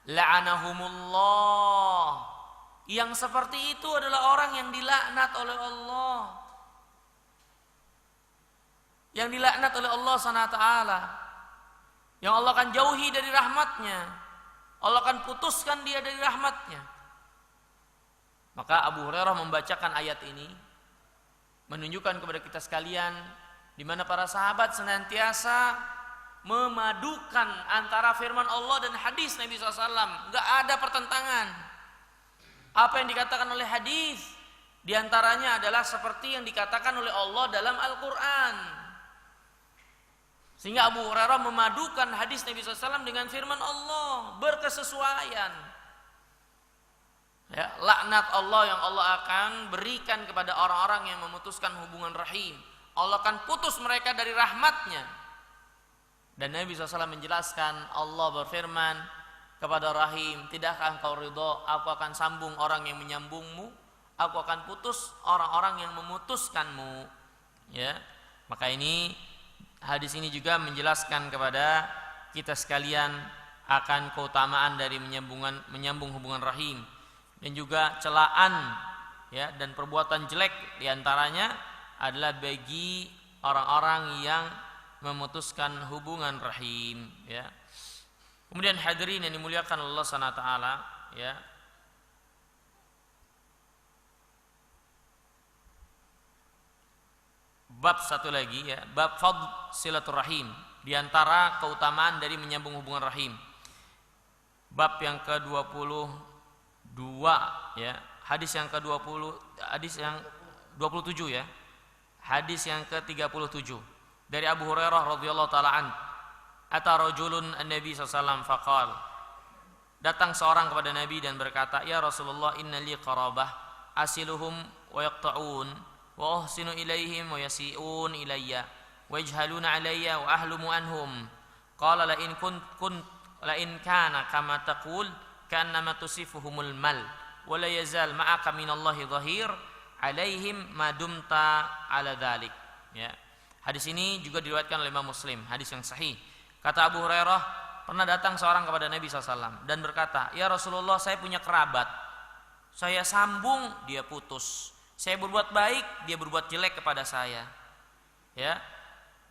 [SPEAKER 1] la'anahumullah. Yang seperti itu adalah orang yang dilaknat oleh Allah. Yang dilaknat oleh Allah SWT. Yang Allah akan jauhi dari rahmatnya. Allah akan putuskan dia dari rahmatnya. Maka Abu Hurairah membacakan ayat ini menunjukkan kepada kita sekalian di mana para sahabat senantiasa memadukan antara firman Allah dan hadis Nabi SAW. Gak ada pertentangan. Apa yang dikatakan oleh hadis diantaranya adalah seperti yang dikatakan oleh Allah dalam Al-Quran. Sehingga Abu Hurairah memadukan hadis Nabi SAW dengan firman Allah, berkesesuaian. Ya, laknat Allah yang Allah akan berikan kepada orang-orang yang memutuskan hubungan rahim. Allah akan putus mereka dari rahmatnya. Dan Nabi SAW menjelaskan, Allah berfirman kepada rahim, tidakkah engkau ridho, aku akan sambung orang yang menyambungmu, aku akan putus orang-orang yang memutuskanmu. Ya, maka ini hadis ini juga menjelaskan kepada kita sekalian akan keutamaan dari menyambung hubungan rahim dan juga celaan, ya, dan perbuatan jelek diantaranya adalah bagi orang-orang yang memutuskan hubungan rahim. Ya. Kemudian hadirin yang dimuliakan Allah Subhanahu wa taala, ya. Bab satu lagi, ya, bab fadl silaturahim, di antara keutamaan dari menyambung hubungan rahim. Bab yang ke-22, ya. Hadis yang ke-20, hadis yang 27, ya. Hadis yang ke-37 dari Abu Hurairah radhiyallahu taala an. Ata rajulun an-nabi sallallahu alaihi wasallam faqal. Datang seorang kepada Nabi dan berkata, "Ya Rasulullah, inna li qarabah asiluhum wa yaqta'un wa uhsinu ilaihim wa yasi'un ilayya wa yajhaluna alayya wa ahlumu anhum. Qala la in kana kama taqul ka'annama tusifuhumul mal wa la yazal ma'aka minallahi dhahir alaihim ma dumta ala dhalik. Ya. Hadis ini juga diriwayatkan oleh Imam Muslim, hadis yang sahih. Kata Abu Hurairah, pernah datang seorang kepada Nabi SAW dan berkata, "Ya Rasulullah, saya punya kerabat. Saya sambung, dia putus. Saya berbuat baik, dia berbuat jelek kepada saya. Ya.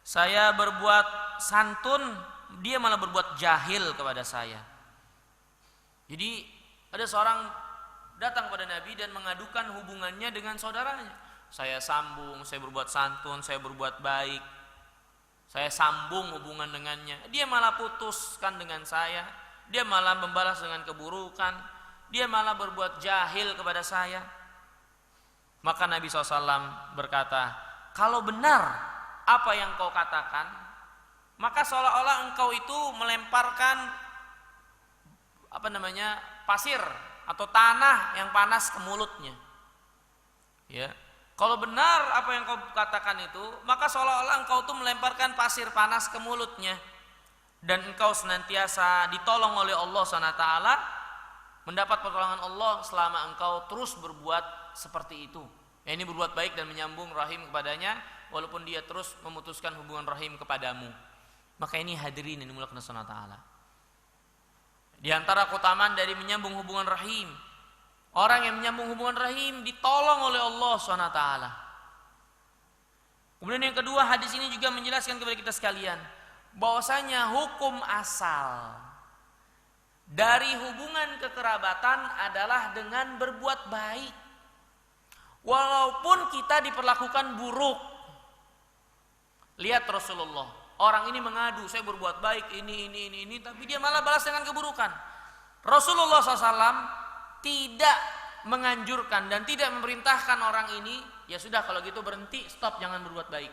[SPEAKER 1] Saya berbuat santun, dia malah berbuat jahil kepada saya." Jadi ada seorang datang kepada Nabi dan mengadukan hubungannya dengan saudaranya. Saya sambung, saya berbuat santun, saya berbuat baik, saya sambung hubungan dengannya. Dia malah putuskan dengan saya, dia malah membalas dengan keburukan, dia malah berbuat jahil kepada saya. Maka Nabi SAW berkata, kalau benar apa yang kau katakan, maka seolah-olah engkau itu melemparkan pasir atau tanah yang panas ke mulutnya. Ya. Kalau benar apa yang kau katakan itu, maka seolah-olah engkau tuh melemparkan pasir panas ke mulutnya, dan engkau senantiasa ditolong oleh Allah SWT, mendapat pertolongan Allah selama engkau terus berbuat seperti itu. Ya, ini berbuat baik dan menyambung rahim kepadanya, walaupun dia terus memutuskan hubungan rahim kepadamu. Maka ini hadirin yang dimulakan Allah SWT. Di antara keutamaan dari menyambung hubungan rahim, orang yang menyambung hubungan rahim ditolong oleh Allah SWT. Kemudian yang kedua, hadis ini juga menjelaskan kepada kita sekalian bahwasanya hukum asal dari hubungan kekerabatan adalah dengan berbuat baik. Walaupun kita diperlakukan buruk. Lihat Rasulullah, orang ini mengadu, saya berbuat baik ini, tapi dia malah balas dengan keburukan. Rasulullah SAW tidak menganjurkan dan tidak memerintahkan orang ini, ya sudah kalau gitu berhenti, stop, jangan berbuat baik.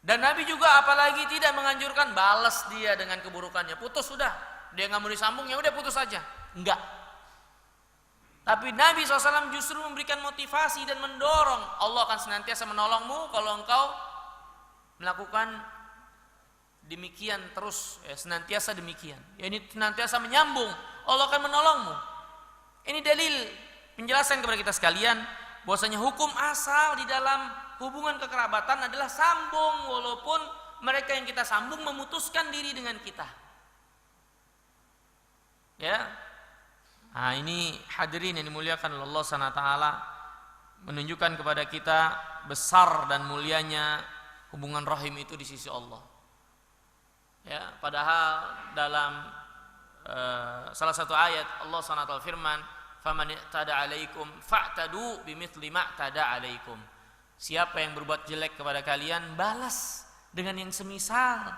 [SPEAKER 1] Dan Nabi juga apalagi tidak menganjurkan balas dia dengan keburukannya, putus sudah, dia nggak mau disambung, ya udah putus saja, enggak. Tapi Nabi SAW justru memberikan motivasi dan mendorong, Allah akan senantiasa menolongmu kalau engkau melakukan demikian terus, ya, senantiasa demikian. Ya, ini senantiasa menyambung, Allah akan menolongmu. Ini dalil penjelasan kepada kita sekalian bahwasanya hukum asal di dalam hubungan kekerabatan adalah sambung, walaupun mereka yang kita sambung memutuskan diri dengan kita. Ya. Nah, ini hadirin yang dimuliakan oleh Allah SWT, menunjukkan kepada kita besar dan mulianya hubungan rahim itu di sisi Allah. Ya, padahal dalam salah satu ayat Allah SWT firman, "Faman i'tada 'alaikum fa'tadu bimithli ma i'tada 'alaikum." Siapa yang berbuat jelek kepada kalian, balas dengan yang semisal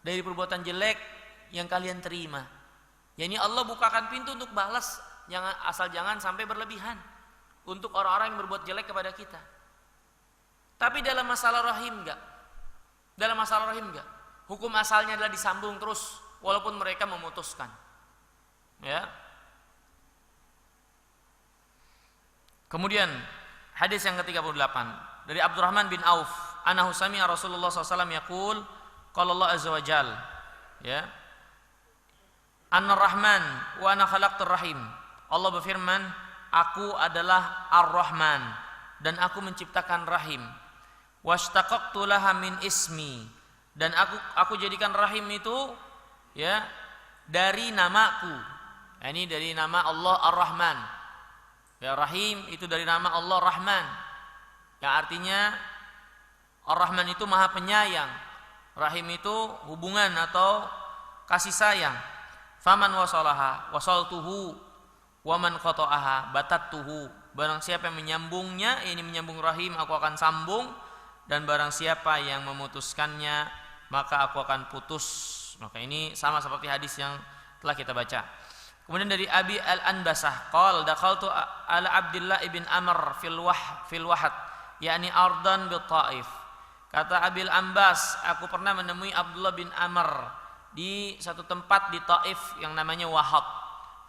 [SPEAKER 1] dari perbuatan jelek yang kalian terima. Ya, ini Allah bukakan pintu untuk balas, jangan sampai berlebihan untuk orang-orang yang berbuat jelek kepada kita. Tapi dalam masalah rahim enggak. Dalam masalah rahim enggak. Hukum asalnya adalah disambung terus walaupun mereka memutuskan. Ya. Kemudian hadis yang ke-38 dari Abdurrahman bin Auf, annahu sami'a Rasulullah SAW yaqul, qala Allah azza wa jalla, ya, An-Rahman wa ana khalaqtur rahim. Allah berfirman, aku adalah Ar-Rahman dan aku menciptakan rahim. Washtaqaqtu laha min ismi, dan aku jadikan rahim itu, ya, dari namaku. Ya, ini dari nama Allah Ar-Rahman. Ya, rahim itu dari nama Allah Rahman. Yang artinya Ar-Rahman itu Maha Penyayang. Rahim itu hubungan atau kasih sayang. Faman wasalaha wasaltuhu waman qata'aha batattuhu. Barang siapa yang menyambungnya, ini menyambung rahim, aku akan sambung, dan barang siapa yang memutuskannya, maka aku akan putus. Maka ini sama seperti hadis yang telah kita baca. Kemudian dari Abi Al-Anbasah qala dakhaltu ala Abdullah ibn Amr fil Wahad, yakni ardan bi Taif. Kata Abi Al-Anbas, aku pernah menemui Abdullah bin Amr di satu tempat di Taif yang namanya Wahab.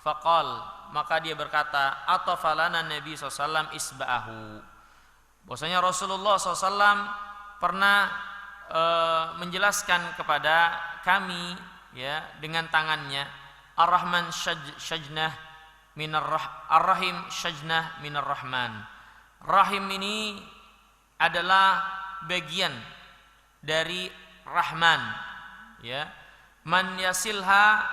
[SPEAKER 1] Faqal, maka dia berkata, atafalana Nabi SAW isba'ahu. Bahwasanya Rasulullah SAW pernah menjelaskan kepada kami ya dengan tangannya, Ar-Rahman syajnah minar Ar-Rahim syajnah minar Rahman. Rahim ini adalah bagian dari Rahman, ya. Man yasilha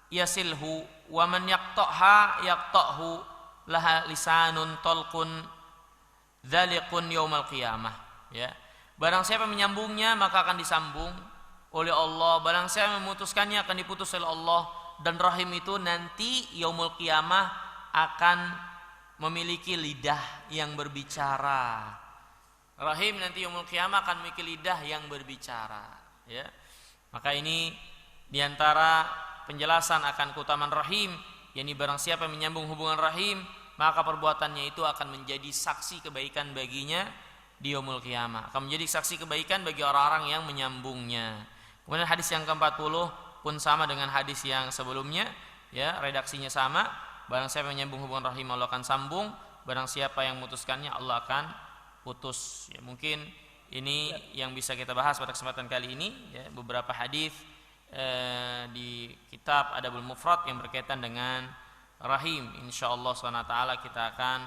[SPEAKER 1] yasilhu wa man yaqta'ha yaqta'hu laha lisanun talqun dzaliqun yaumal qiyamah, ya. Barang siapa menyambungnya maka akan disambung oleh Allah, barang siapa memutuskannya akan diputus oleh Allah, dan rahim itu nanti yaumul qiyamah akan memiliki lidah yang berbicara. Rahim nanti yaumul qiyamah akan memiliki lidah yang berbicara, ya. Maka ini diantara penjelasan akan keutamaan rahim, yakni barang siapa menyambung hubungan rahim, maka perbuatannya itu akan menjadi saksi kebaikan baginya di yaumul qiyamah, akan menjadi saksi kebaikan bagi orang-orang yang menyambungnya. Kemudian hadis yang ke-40 pun sama dengan hadis yang sebelumnya, ya, redaksinya sama. Barang siapa menyambung hubungan rahim, Allah akan sambung. Barang siapa yang memutuskannya, Allah akan putus. Ya, mungkin ini yang bisa kita bahas pada kesempatan kali ini, ya, beberapa hadis di kitab Adabul Mufrad yang berkaitan dengan rahim. Insyaallah SWT kita akan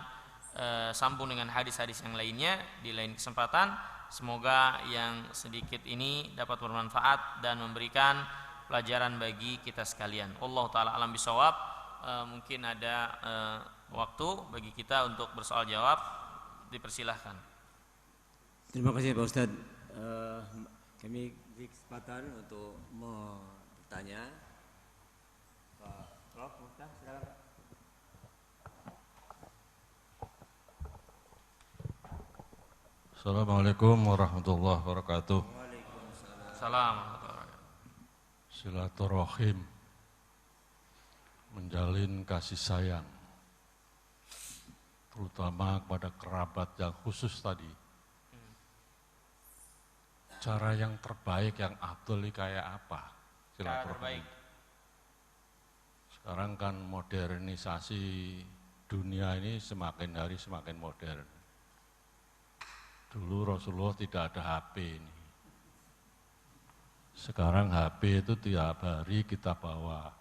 [SPEAKER 1] sambung dengan hadis-hadis yang lainnya di lain kesempatan. Semoga yang sedikit ini dapat bermanfaat dan memberikan pelajaran bagi kita sekalian. Allah taala alam bisawab. Mungkin ada waktu bagi kita untuk bersoal jawab, dipersilahkan.
[SPEAKER 3] Terima kasih Pak Ustadz. Kami beri kesempatan untuk bertanya. Pak Prof, Ustadz, silakan.
[SPEAKER 4] Assalamualaikum warahmatullahi wabarakatuh.
[SPEAKER 1] Waalaikumsalam.
[SPEAKER 4] Silaturahim, menjalin kasih sayang, terutama kepada kerabat yang khusus tadi. Cara yang terbaik, yang afdol kayak apa? Silaturahim. Sekarang kan modernisasi dunia ini semakin hari semakin modern. Dulu Rasulullah tidak ada HP ini. Sekarang HP itu tiap hari kita bawa.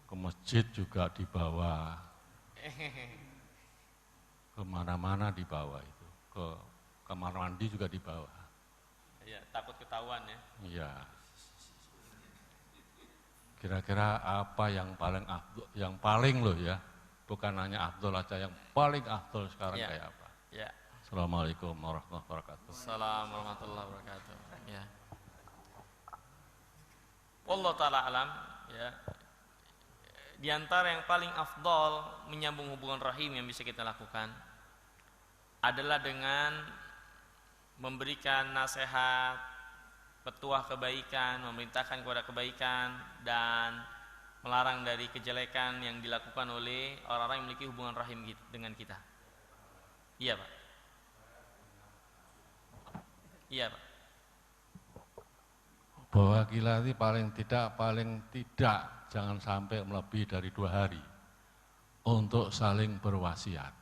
[SPEAKER 4] Ke masjid juga dibawa. Kemana-mana dibawa itu. Ke kamar mandi juga dibawa.
[SPEAKER 1] Ya, takut ketahuan ya.
[SPEAKER 4] Iya. Kira-kira apa yang paling afdol, yang paling loh ya. Bukan hanya afdol aja, yang paling afdol sekarang
[SPEAKER 1] Ya.
[SPEAKER 4] kayak apa?
[SPEAKER 1] Ya.
[SPEAKER 4] Assalamualaikum warahmatullahi wabarakatuh.
[SPEAKER 1] Assalamualaikum warahmatullahi wabarakatuh. Ya. Wallahu taala alam, ya. Di antara yang paling afdol menyambung hubungan rahim yang bisa kita lakukan adalah dengan memberikan nasihat, petuah kebaikan, memerintahkan kepada kebaikan dan melarang dari kejelekan yang dilakukan oleh orang-orang yang memiliki hubungan rahim dengan kita. Iya, Pak. Iya, Pak.
[SPEAKER 4] Bahwa gila ini paling tidak jangan sampai melebihi dari 2 hari untuk saling berwasiat.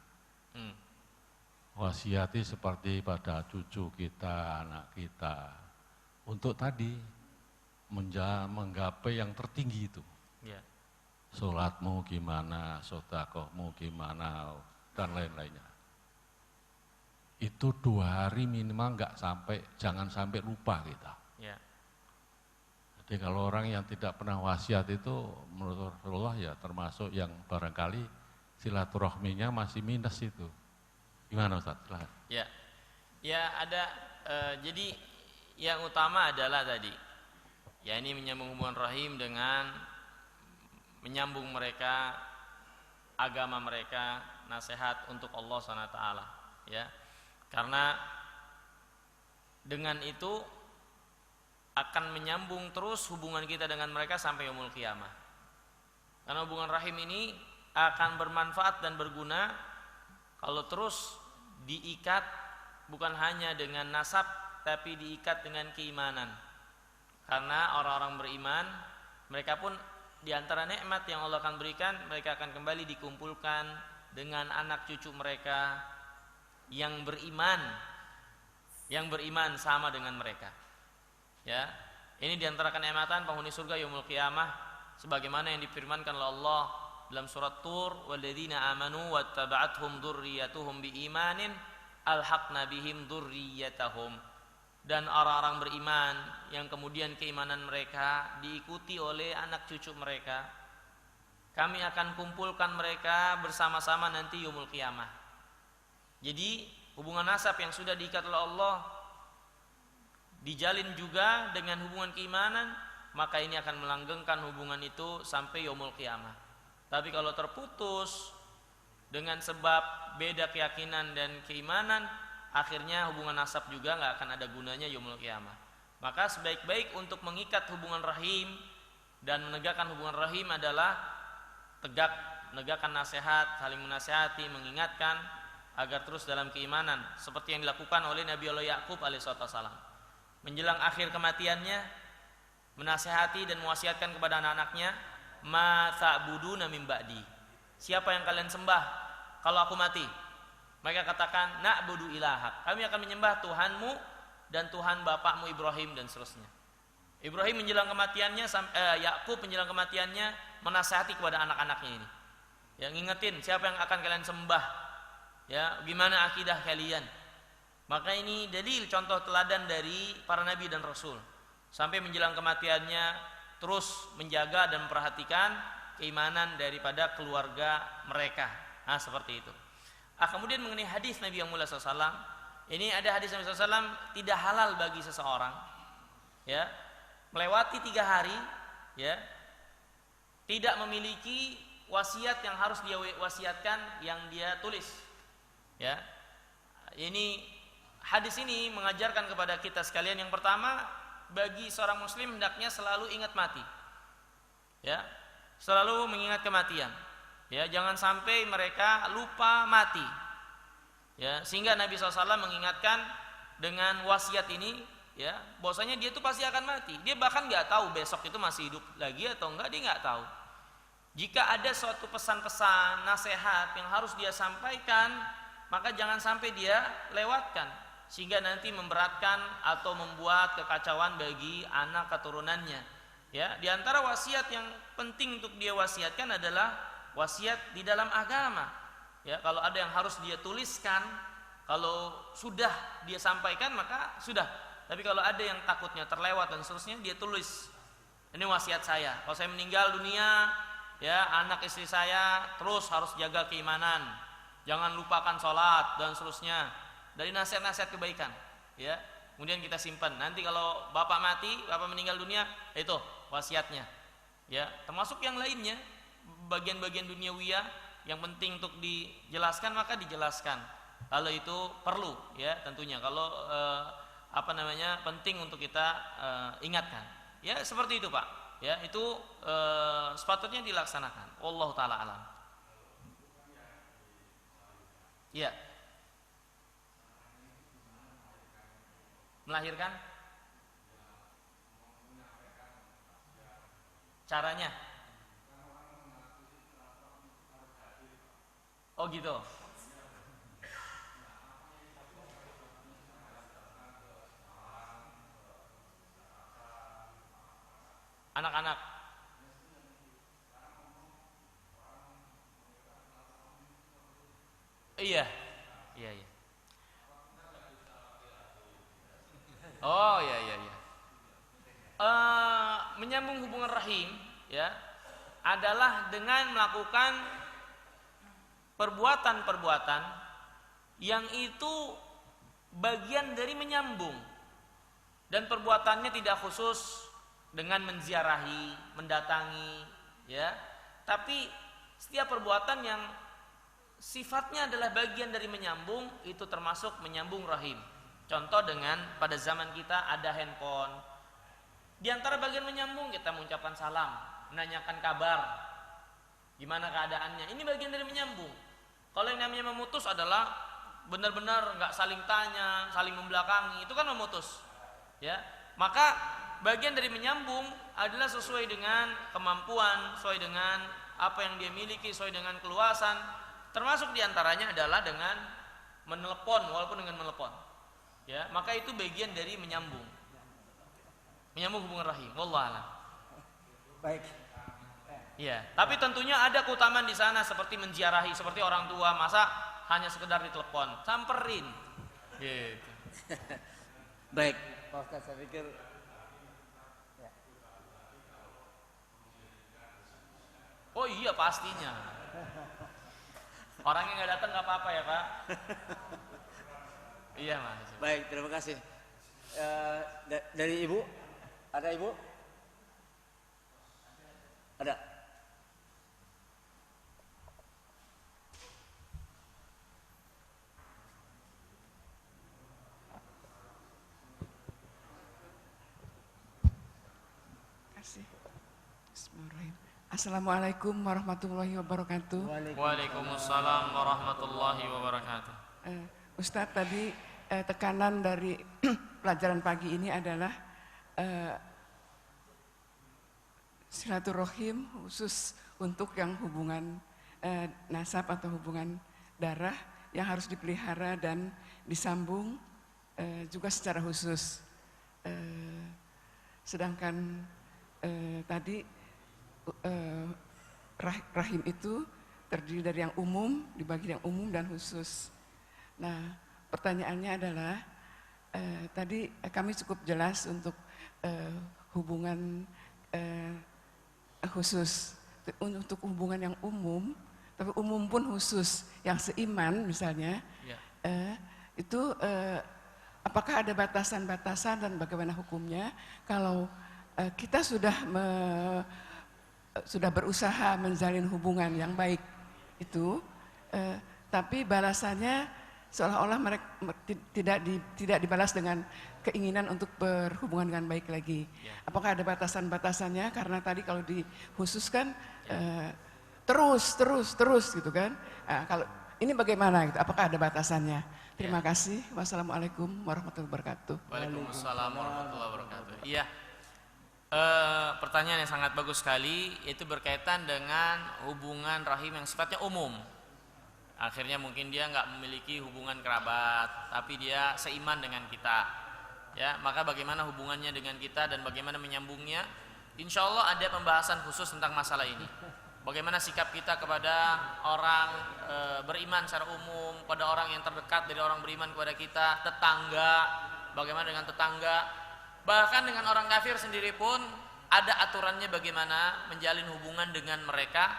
[SPEAKER 4] Wasiati seperti pada cucu kita, anak kita, untuk tadi menggapai yang tertinggi itu.
[SPEAKER 1] Ya.
[SPEAKER 4] Sholatmu gimana, sedekahmu gimana, dan lain-lainnya. Itu 2 hari minimal jangan sampai lupa kita.
[SPEAKER 1] Ya.
[SPEAKER 4] Jadi kalau orang yang tidak pernah wasiat itu menurut Rasulullah ya termasuk yang barangkali silaturahminya masih minus itu. Gimana Ustaz? Silahkan.
[SPEAKER 1] Ya. Ya ada jadi yang utama adalah tadi ya ini menyambung hubungan rahim dengan menyambung mereka agama mereka, nasihat untuk Allah SWT, ya. Karena dengan itu akan menyambung terus hubungan kita dengan mereka sampai yaumul qiyamah. Karena hubungan rahim ini akan bermanfaat dan berguna kalau terus diikat bukan hanya dengan nasab tapi diikat dengan keimanan. Karena orang-orang beriman mereka pun di antara nikmat yang Allah akan berikan, mereka akan kembali dikumpulkan dengan anak cucu mereka yang beriman sama dengan mereka. Ya, ini di antara kenikmatan penghuni surga yaumul qiyamah, sebagaimana yang difirmankan oleh Allah dalam surat Tur, walladzina amanu wattaba'athum dzurriyyatuhum biimanin alhaqna bihim dzurriyyatahum. Dan orang-orang beriman yang kemudian keimanan mereka diikuti oleh anak cucu mereka, kami akan kumpulkan mereka bersama-sama nanti yaumul qiyamah. Jadi hubungan nasab yang sudah diikat oleh Allah dijalin juga dengan hubungan keimanan, maka ini akan melanggengkan hubungan itu sampai yaumul qiyamah. Tapi kalau terputus dengan sebab beda keyakinan dan keimanan, akhirnya hubungan nasab juga nggak akan ada gunanya yaumul qiyamah. Maka sebaik-baik untuk mengikat hubungan rahim dan menegakkan hubungan rahim adalah menegakkan nasihat, saling menasihati, mengingatkan agar terus dalam keimanan, seperti yang dilakukan oleh Nabi Allah Yakub alaihissalam. Menjelang akhir kematiannya, menasihati dan mewasiatkan kepada anak-anaknya, ma ta'buduna min ba'di. Siapa yang kalian sembah kalau aku mati? Mereka katakan, na'budu ilahak, kami akan menyembah Tuhanmu dan Tuhan bapakmu Ibrahim, dan seterusnya. Ibrahim menjelang kematiannya, Yakub menjelang kematiannya menasihati kepada anak-anaknya ini, yang ngingetin siapa yang akan kalian sembah, ya, gimana akidah kalian. Maka ini dalil contoh teladan dari para nabi dan rasul, sampai menjelang kematiannya terus menjaga dan memperhatikan keimanan daripada keluarga mereka. Nah, seperti itu. Kemudian mengenai hadis Nabi yang mulia SAW, ini ada hadis Nabi SAW, tidak halal bagi seseorang, ya, melewati 3 hari, ya, tidak memiliki wasiat yang harus dia wasiatkan, yang dia tulis, ya. Ini hadis ini mengajarkan kepada kita sekalian, yang pertama, bagi seorang muslim hendaknya selalu ingat mati, ya, selalu mengingat kematian. Ya, jangan sampai mereka lupa mati. Ya, sehingga Nabi SAW mengingatkan dengan wasiat ini, ya, bahwasanya dia itu pasti akan mati. Dia bahkan nggak tahu besok itu masih hidup lagi atau enggak, dia nggak tahu. Jika ada suatu pesan-pesan, nasihat yang harus dia sampaikan, maka jangan sampai dia lewatkan, sehingga nanti memberatkan atau membuat kekacauan bagi anak keturunannya. Ya, di antara wasiat yang penting untuk dia wasiatkan adalah wasiat di dalam agama. Ya, kalau ada yang harus dia tuliskan, kalau sudah dia sampaikan maka sudah. Tapi kalau ada yang takutnya terlewat dan seterusnya, dia tulis. Ini wasiat saya. Kalau saya meninggal dunia, ya, anak istri saya terus harus jaga keimanan. Jangan lupakan sholat dan seterusnya. Dari nasihat-nasihat kebaikan, ya. Kemudian kita simpan. Nanti kalau bapak mati, bapak meninggal dunia, itu wasiatnya. Ya, termasuk yang lainnya. Bagian-bagian duniawiyah yang penting untuk dijelaskan, maka dijelaskan kalau itu perlu, ya, tentunya kalau penting untuk kita ingatkan, ya, seperti itu Pak, ya, itu sepatutnya dilaksanakan. Wallahu taala alam. Ya, melahirkan caranya. Oh gitu. Anak-anak. Iya. Iya, iya. Oh, iya, iya, iya. Menyambung hubungan rahim, ya, adalah dengan melakukan perbuatan-perbuatan yang itu bagian dari menyambung, dan perbuatannya tidak khusus dengan menziarahi, mendatangi, ya, tapi setiap perbuatan yang sifatnya adalah bagian dari menyambung, itu termasuk menyambung rahim. Contoh dengan pada zaman kita ada handphone, di antara bagian menyambung kita mengucapkan salam, menanyakan kabar, gimana keadaannya, ini bagian dari menyambung. Kalau yang namanya memutus adalah benar-benar nggak saling tanya, saling membelakangi, itu kan memutus, ya. Maka bagian dari menyambung adalah sesuai dengan kemampuan, sesuai dengan apa yang dia miliki, sesuai dengan keluasan. Termasuk diantaranya adalah dengan menelepon, walaupun dengan menelepon. Ya, maka itu bagian dari menyambung hubungan rahim. Wallahu a'lam.
[SPEAKER 3] Baik.
[SPEAKER 1] Ya, tapi tentunya ada keutamaan di sana seperti menziarahi, seperti orang tua, masa hanya sekedar ditelepon, samperin. Gitu.
[SPEAKER 3] Baik, Pak Ustaz, saya pikir ya.
[SPEAKER 1] Oh iya pastinya. Orangnya nggak datang nggak apa-apa ya Pak. Iya Mas.
[SPEAKER 3] Baik, terima kasih. Dari Ibu, ada Ibu? Ada.
[SPEAKER 5] Bismillahirrahmanirrahim. Assalamualaikum warahmatullahi wabarakatuh.
[SPEAKER 1] Waalaikumsalam warahmatullahi wabarakatuh.
[SPEAKER 5] Ustadz, tadi tekanan dari pelajaran pagi ini adalah silaturahim khusus untuk yang hubungan nasab atau hubungan darah yang harus dipelihara dan disambung juga secara khusus. Sedangkan tadi rahim itu terdiri dari yang umum, dibagi yang umum dan khusus. Nah, pertanyaannya adalah tadi kami cukup jelas untuk hubungan khusus, untuk hubungan yang umum, tapi umum pun khusus, yang seiman misalnya, ya. Itu apakah ada batasan-batasan dan bagaimana hukumnya kalau kita sudah berusaha menjalin hubungan yang baik itu, tapi balasannya seolah-olah mereka tidak dibalas dengan keinginan untuk berhubungan dengan baik lagi. Ya. Apakah ada batasan-batasannya? Karena tadi kalau dikhususkan terus gitu kan. Nah, kalau ini bagaimana? Gitu? Apakah ada batasannya? Terima kasih. Wassalamualaikum warahmatullahi wabarakatuh.
[SPEAKER 1] Waalaikumsalam warahmatullahi wabarakatuh. Iya. Pertanyaan yang sangat bagus sekali, itu berkaitan dengan hubungan rahim yang sifatnya umum. Akhirnya mungkin dia nggak memiliki hubungan kerabat, tapi dia seiman dengan kita. Ya, maka bagaimana hubungannya dengan kita dan bagaimana menyambungnya? Insya Allah ada pembahasan khusus tentang masalah ini. Bagaimana sikap kita kepada orang beriman secara umum, pada orang yang terdekat dari orang beriman kepada kita, tetangga, bagaimana dengan tetangga. Bahkan dengan orang kafir sendiri pun ada aturannya bagaimana menjalin hubungan dengan mereka,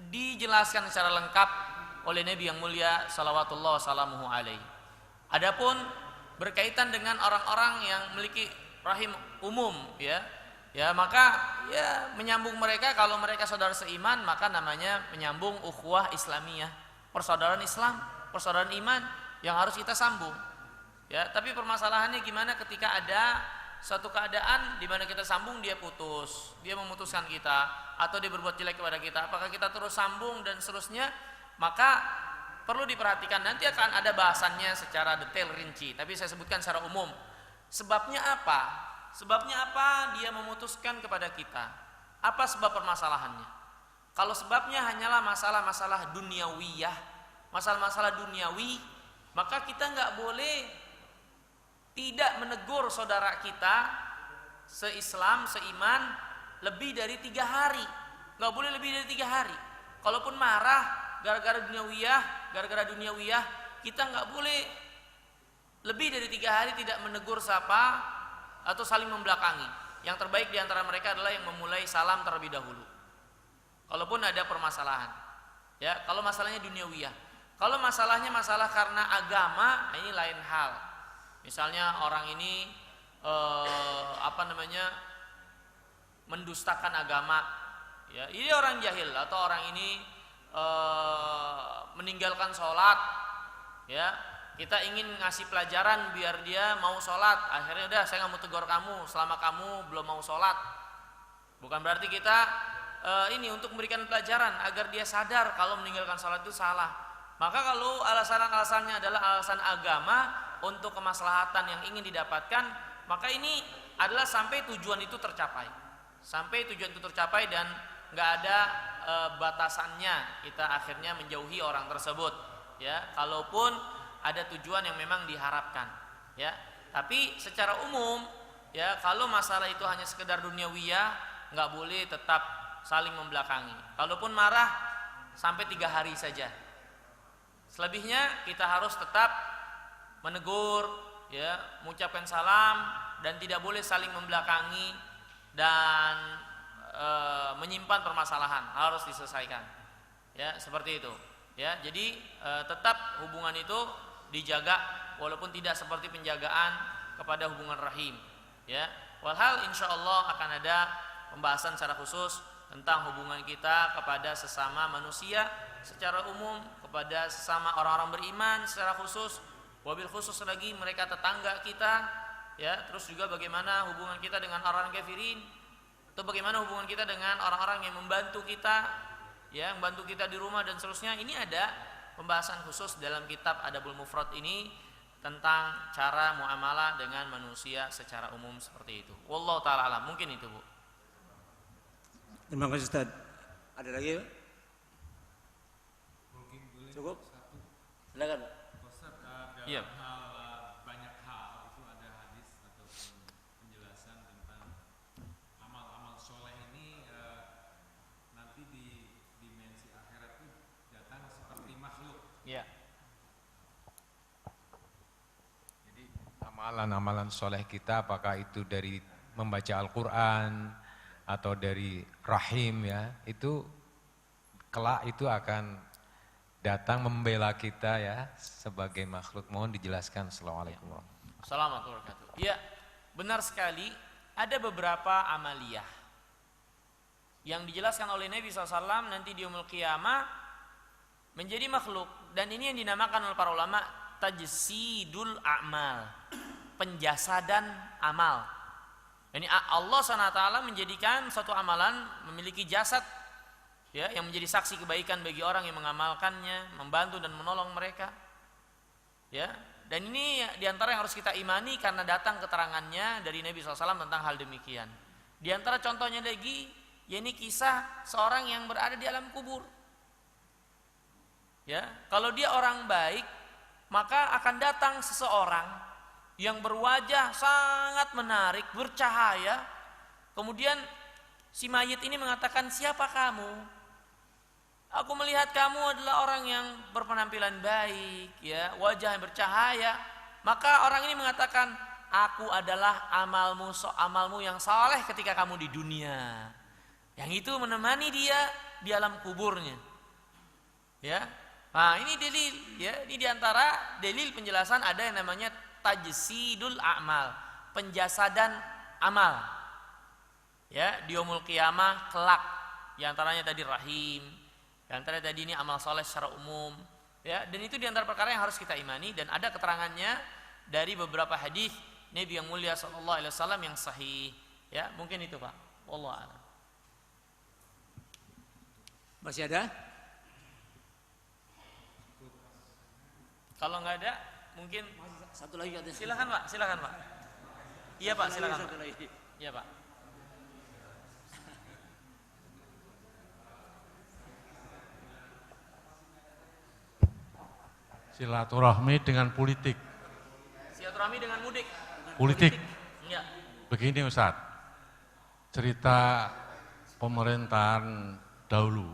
[SPEAKER 1] dijelaskan secara lengkap oleh Nabi yang mulia salawatullah wassalamuhu alaihi. Adapun berkaitan dengan orang-orang yang memiliki rahim umum ya maka ya menyambung mereka, kalau mereka saudara seiman maka namanya menyambung ukhuwah islamiyah, persaudaraan Islam, persaudaraan iman yang harus kita sambung. Ya, tapi permasalahannya gimana ketika ada suatu keadaan di mana kita sambung dia putus, dia memutuskan kita atau dia berbuat jelek kepada kita, apakah kita terus sambung dan seterusnya? Maka perlu diperhatikan, nanti akan ada bahasannya secara detail rinci, tapi saya sebutkan secara umum. Sebabnya apa? Sebabnya apa dia memutuskan kepada kita? Apa sebab permasalahannya? Kalau sebabnya hanyalah masalah-masalah duniawiyah, masalah-masalah duniawi, maka kita nggak boleh tidak menegur saudara kita se-Islam, seiman lebih dari 3 hari. Nggak boleh lebih dari 3 hari. Kalaupun marah gara-gara duniawiyah, kita nggak boleh lebih dari 3 hari tidak menegur sapa atau saling membelakangi. Yang terbaik diantara mereka adalah yang memulai salam terlebih dahulu. Kalaupun ada permasalahan, ya kalau masalahnya duniawiyah. Kalau masalahnya masalah karena agama, ini lain hal. Misalnya orang ini mendustakan agama, ya ini orang jahil, atau orang ini meninggalkan sholat, ya kita ingin ngasih pelajaran biar dia mau sholat, akhirnya udah saya nggak mau tegur kamu selama kamu belum mau sholat. Bukan berarti kita ini untuk memberikan pelajaran agar dia sadar kalau meninggalkan sholat itu salah. Maka kalau alasannya adalah alasan agama untuk kemaslahatan yang ingin didapatkan, maka ini adalah sampai tujuan itu tercapai. Sampai tujuan itu tercapai dan nggak ada batasannya kita akhirnya menjauhi orang tersebut, ya. Kalaupun ada tujuan yang memang diharapkan, ya. Tapi secara umum, ya, kalau masalah itu hanya sekedar duniawiyah, nggak boleh tetap saling membelakangi. Kalaupun marah sampai 3 hari saja. Selebihnya kita harus tetap menegur, ya, mengucapkan salam dan tidak boleh saling membelakangi dan menyimpan permasalahan, harus diselesaikan, ya, seperti itu, ya. Jadi tetap hubungan itu dijaga walaupun tidak seperti penjagaan kepada hubungan rahim, ya. Walhal insyaallah akan ada pembahasan secara khusus tentang hubungan kita kepada sesama manusia secara umum, kepada sesama orang-orang beriman secara khusus, wabil khusus lagi mereka tetangga kita, ya. Terus juga bagaimana hubungan kita dengan orang kafirin, atau bagaimana hubungan kita dengan orang-orang yang membantu kita, ya, membantu kita di rumah dan seterusnya. Ini ada pembahasan khusus dalam kitab Adabul Mufrad ini tentang cara muamalah dengan manusia secara umum seperti itu. Wallahu taala alam. Mungkin itu, Bu.
[SPEAKER 3] Terima kasih Ustaz. Ada lagi? Cukup? Silakan.
[SPEAKER 1] Iya.
[SPEAKER 6] Banyak hal itu ada hadis ataupun penjelasan tentang amal-amal soleh ini nanti di dimensi akhirat itu datang seperti makhluk.
[SPEAKER 1] Iya.
[SPEAKER 6] Jadi amalan-amalan soleh kita, apakah itu dari membaca Al-Quran atau dari rahim, ya, itu kelak itu akan datang membela kita, ya, sebagai makhluk. Mohon dijelaskan. Assalamualaikum.
[SPEAKER 1] Assalamualaikum warahmatullahi wabarakatuh. Ya, benar sekali. Ada beberapa amaliyah yang dijelaskan oleh Nabi SAW nanti di yaumul qiyamah menjadi makhluk, dan ini yang dinamakan oleh para ulama tajsidul a'mal, penjasadan amal. Ini Allah SWT menjadikan suatu amalan memiliki jasad, ya, yang menjadi saksi kebaikan bagi orang yang mengamalkannya, membantu dan menolong mereka, ya. Dan ini diantara yang harus kita imani karena datang keterangannya dari Nabi SAW tentang hal demikian. Di antara contohnya lagi, yakni kisah seorang yang berada di alam kubur, ya. Kalau dia orang baik, maka akan datang seseorang yang berwajah sangat menarik, bercahaya. Kemudian si mayit ini mengatakan, siapa kamu? Aku melihat kamu adalah orang yang berpenampilan baik, ya, wajah yang bercahaya. Maka orang ini mengatakan, aku adalah amalmu yang saleh ketika kamu di dunia. Yang itu menemani dia di alam kuburnya, ya. Nah, ini dalil, ya, ini diantara dalil penjelasan ada yang namanya tajsidul a'mal, penjasadan amal, ya, di yaumul qiyamah kelak. Di antaranya tadi rahim, di antaranya tadi ini amal soleh secara umum, ya. Dan itu di antara perkara yang harus kita imani, dan ada keterangannya dari beberapa hadis Nabi yang mulia sallallahu alaihi wasallam yang sahih, ya. Mungkin itu, Pak. Wallahu a'lam.
[SPEAKER 3] Masih ada?
[SPEAKER 1] Kalau nggak ada, mungkin
[SPEAKER 3] Satu lagi katanya.
[SPEAKER 1] silakan, Pak. Silakan, Pak. Iya, Pak, silakan.
[SPEAKER 3] Satu
[SPEAKER 1] Pak.
[SPEAKER 3] lagi.
[SPEAKER 1] Iya, Pak.
[SPEAKER 4] Silaturahmi dengan politik.
[SPEAKER 1] Silaturahmi dengan mudik.
[SPEAKER 4] Politik.
[SPEAKER 1] Iya.
[SPEAKER 4] Begini Ustaz, cerita pemerintahan dahulu,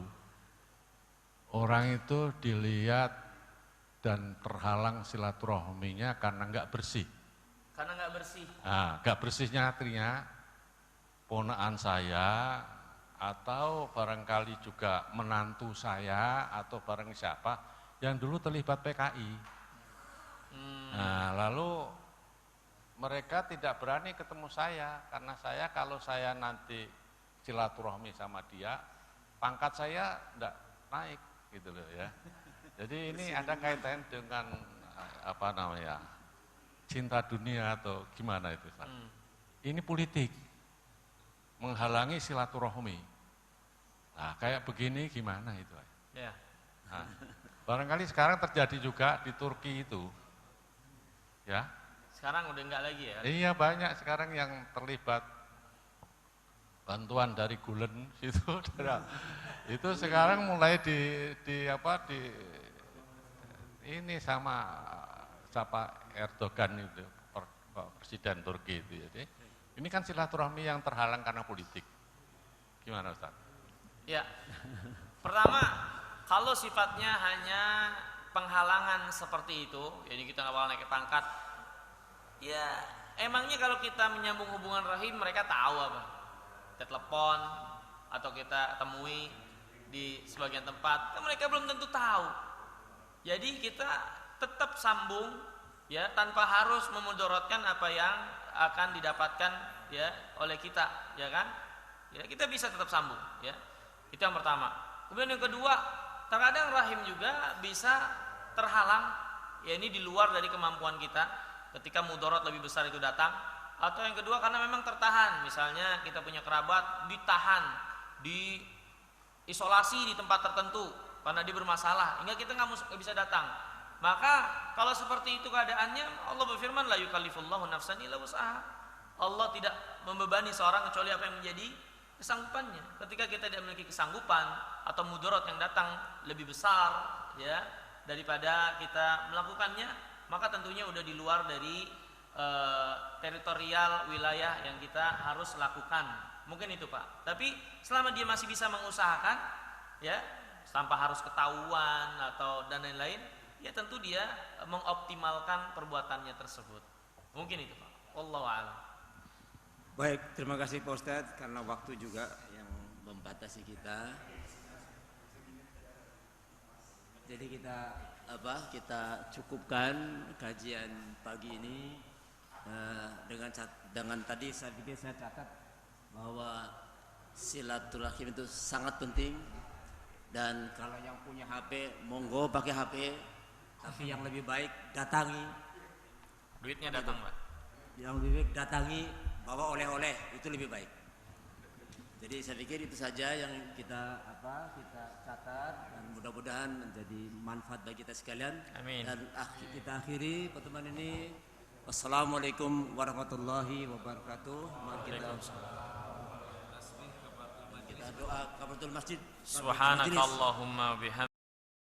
[SPEAKER 4] orang itu dilihat dan terhalang silaturahminya karena nggak bersih.
[SPEAKER 1] Karena nggak bersih.
[SPEAKER 4] Nah, nggak bersihnya artinya ponaan saya atau barangkali juga menantu saya atau barang siapa yang dulu terlibat PKI. Nah, lalu mereka tidak berani ketemu saya karena saya kalau saya nanti silaturahmi sama dia, pangkat saya enggak naik gitu loh, ya. Jadi ini ada kaitan dengan apa namanya, cinta dunia atau gimana itu, Ustaz? Ini politik, menghalangi silaturahmi. Nah, kayak begini gimana itu?
[SPEAKER 1] Ya.
[SPEAKER 4] Nah, barangkali sekarang terjadi juga di Turki itu, ya.
[SPEAKER 1] Sekarang udah enggak lagi ya?
[SPEAKER 4] Iya, banyak sekarang yang terlibat bantuan dari Gulen itu. Itu sekarang mulai ini sama siapa Erdogan itu, Presiden Turki itu. Jadi ini kan silaturahmi yang terhalang karena politik. Gimana Ustaz?
[SPEAKER 1] Ya, pertama kalau sifatnya hanya penghalangan seperti itu, jadi kita nggak bakal naik pangkat, ya emangnya kalau kita menyambung hubungan rahim mereka tahu apa? Kita telepon atau kita temui di sebagian tempat, kan mereka belum tentu tahu. Jadi kita tetap sambung ya tanpa harus memudaratkan apa yang akan didapatkan ya oleh kita, ya kan? Ya kita bisa tetap sambung ya. Itu yang pertama. Kemudian yang kedua, terkadang rahim juga bisa terhalang, ya ini di luar dari kemampuan kita ketika mudarat lebih besar itu datang, atau yang kedua karena memang tertahan, misalnya kita punya kerabat ditahan, diisolasi di tempat tertentu karena dia bermasalah, hingga kita nggak bisa datang. Maka kalau seperti itu keadaannya, Allah berfirman la yukallifullahu nafsan illa wus'aha. Allah tidak membebani seorang kecuali apa yang menjadi kesanggupannya. Ketika kita tidak memiliki kesanggupan atau mudarat yang datang lebih besar ya daripada kita melakukannya, maka tentunya udah di luar dari teritorial wilayah yang kita harus lakukan. Mungkin itu Pak. Tapi selama dia masih bisa mengusahakan ya tanpa harus ketahuan atau dan lain-lain, ya tentu dia mengoptimalkan perbuatannya tersebut. Mungkin itu Pak. Wallahu a'lam.
[SPEAKER 3] Baik, terima kasih Pak Ustadz karena waktu juga yang membatasi kita. Jadi kita cukupkan kajian pagi ini dengan tadi saya catat bahwa silaturahim itu sangat penting, dan kalau yang punya HP monggo pakai HP, tapi yang lebih baik datangi.
[SPEAKER 1] Duitnya datang Pak.
[SPEAKER 3] Yang lebih baik datangi, bawa oleh-oleh, itu lebih baik. Jadi saya pikir itu saja yang kita catat, dan mudah-mudahan menjadi manfaat bagi kita sekalian.
[SPEAKER 1] Amin.
[SPEAKER 3] Dan kita akhiri pertemuan ini. Wassalamualaikum warahmatullahi wabarakatuh. Kita doa kafatul masjid.
[SPEAKER 1] Subhanakallahumma bihamdika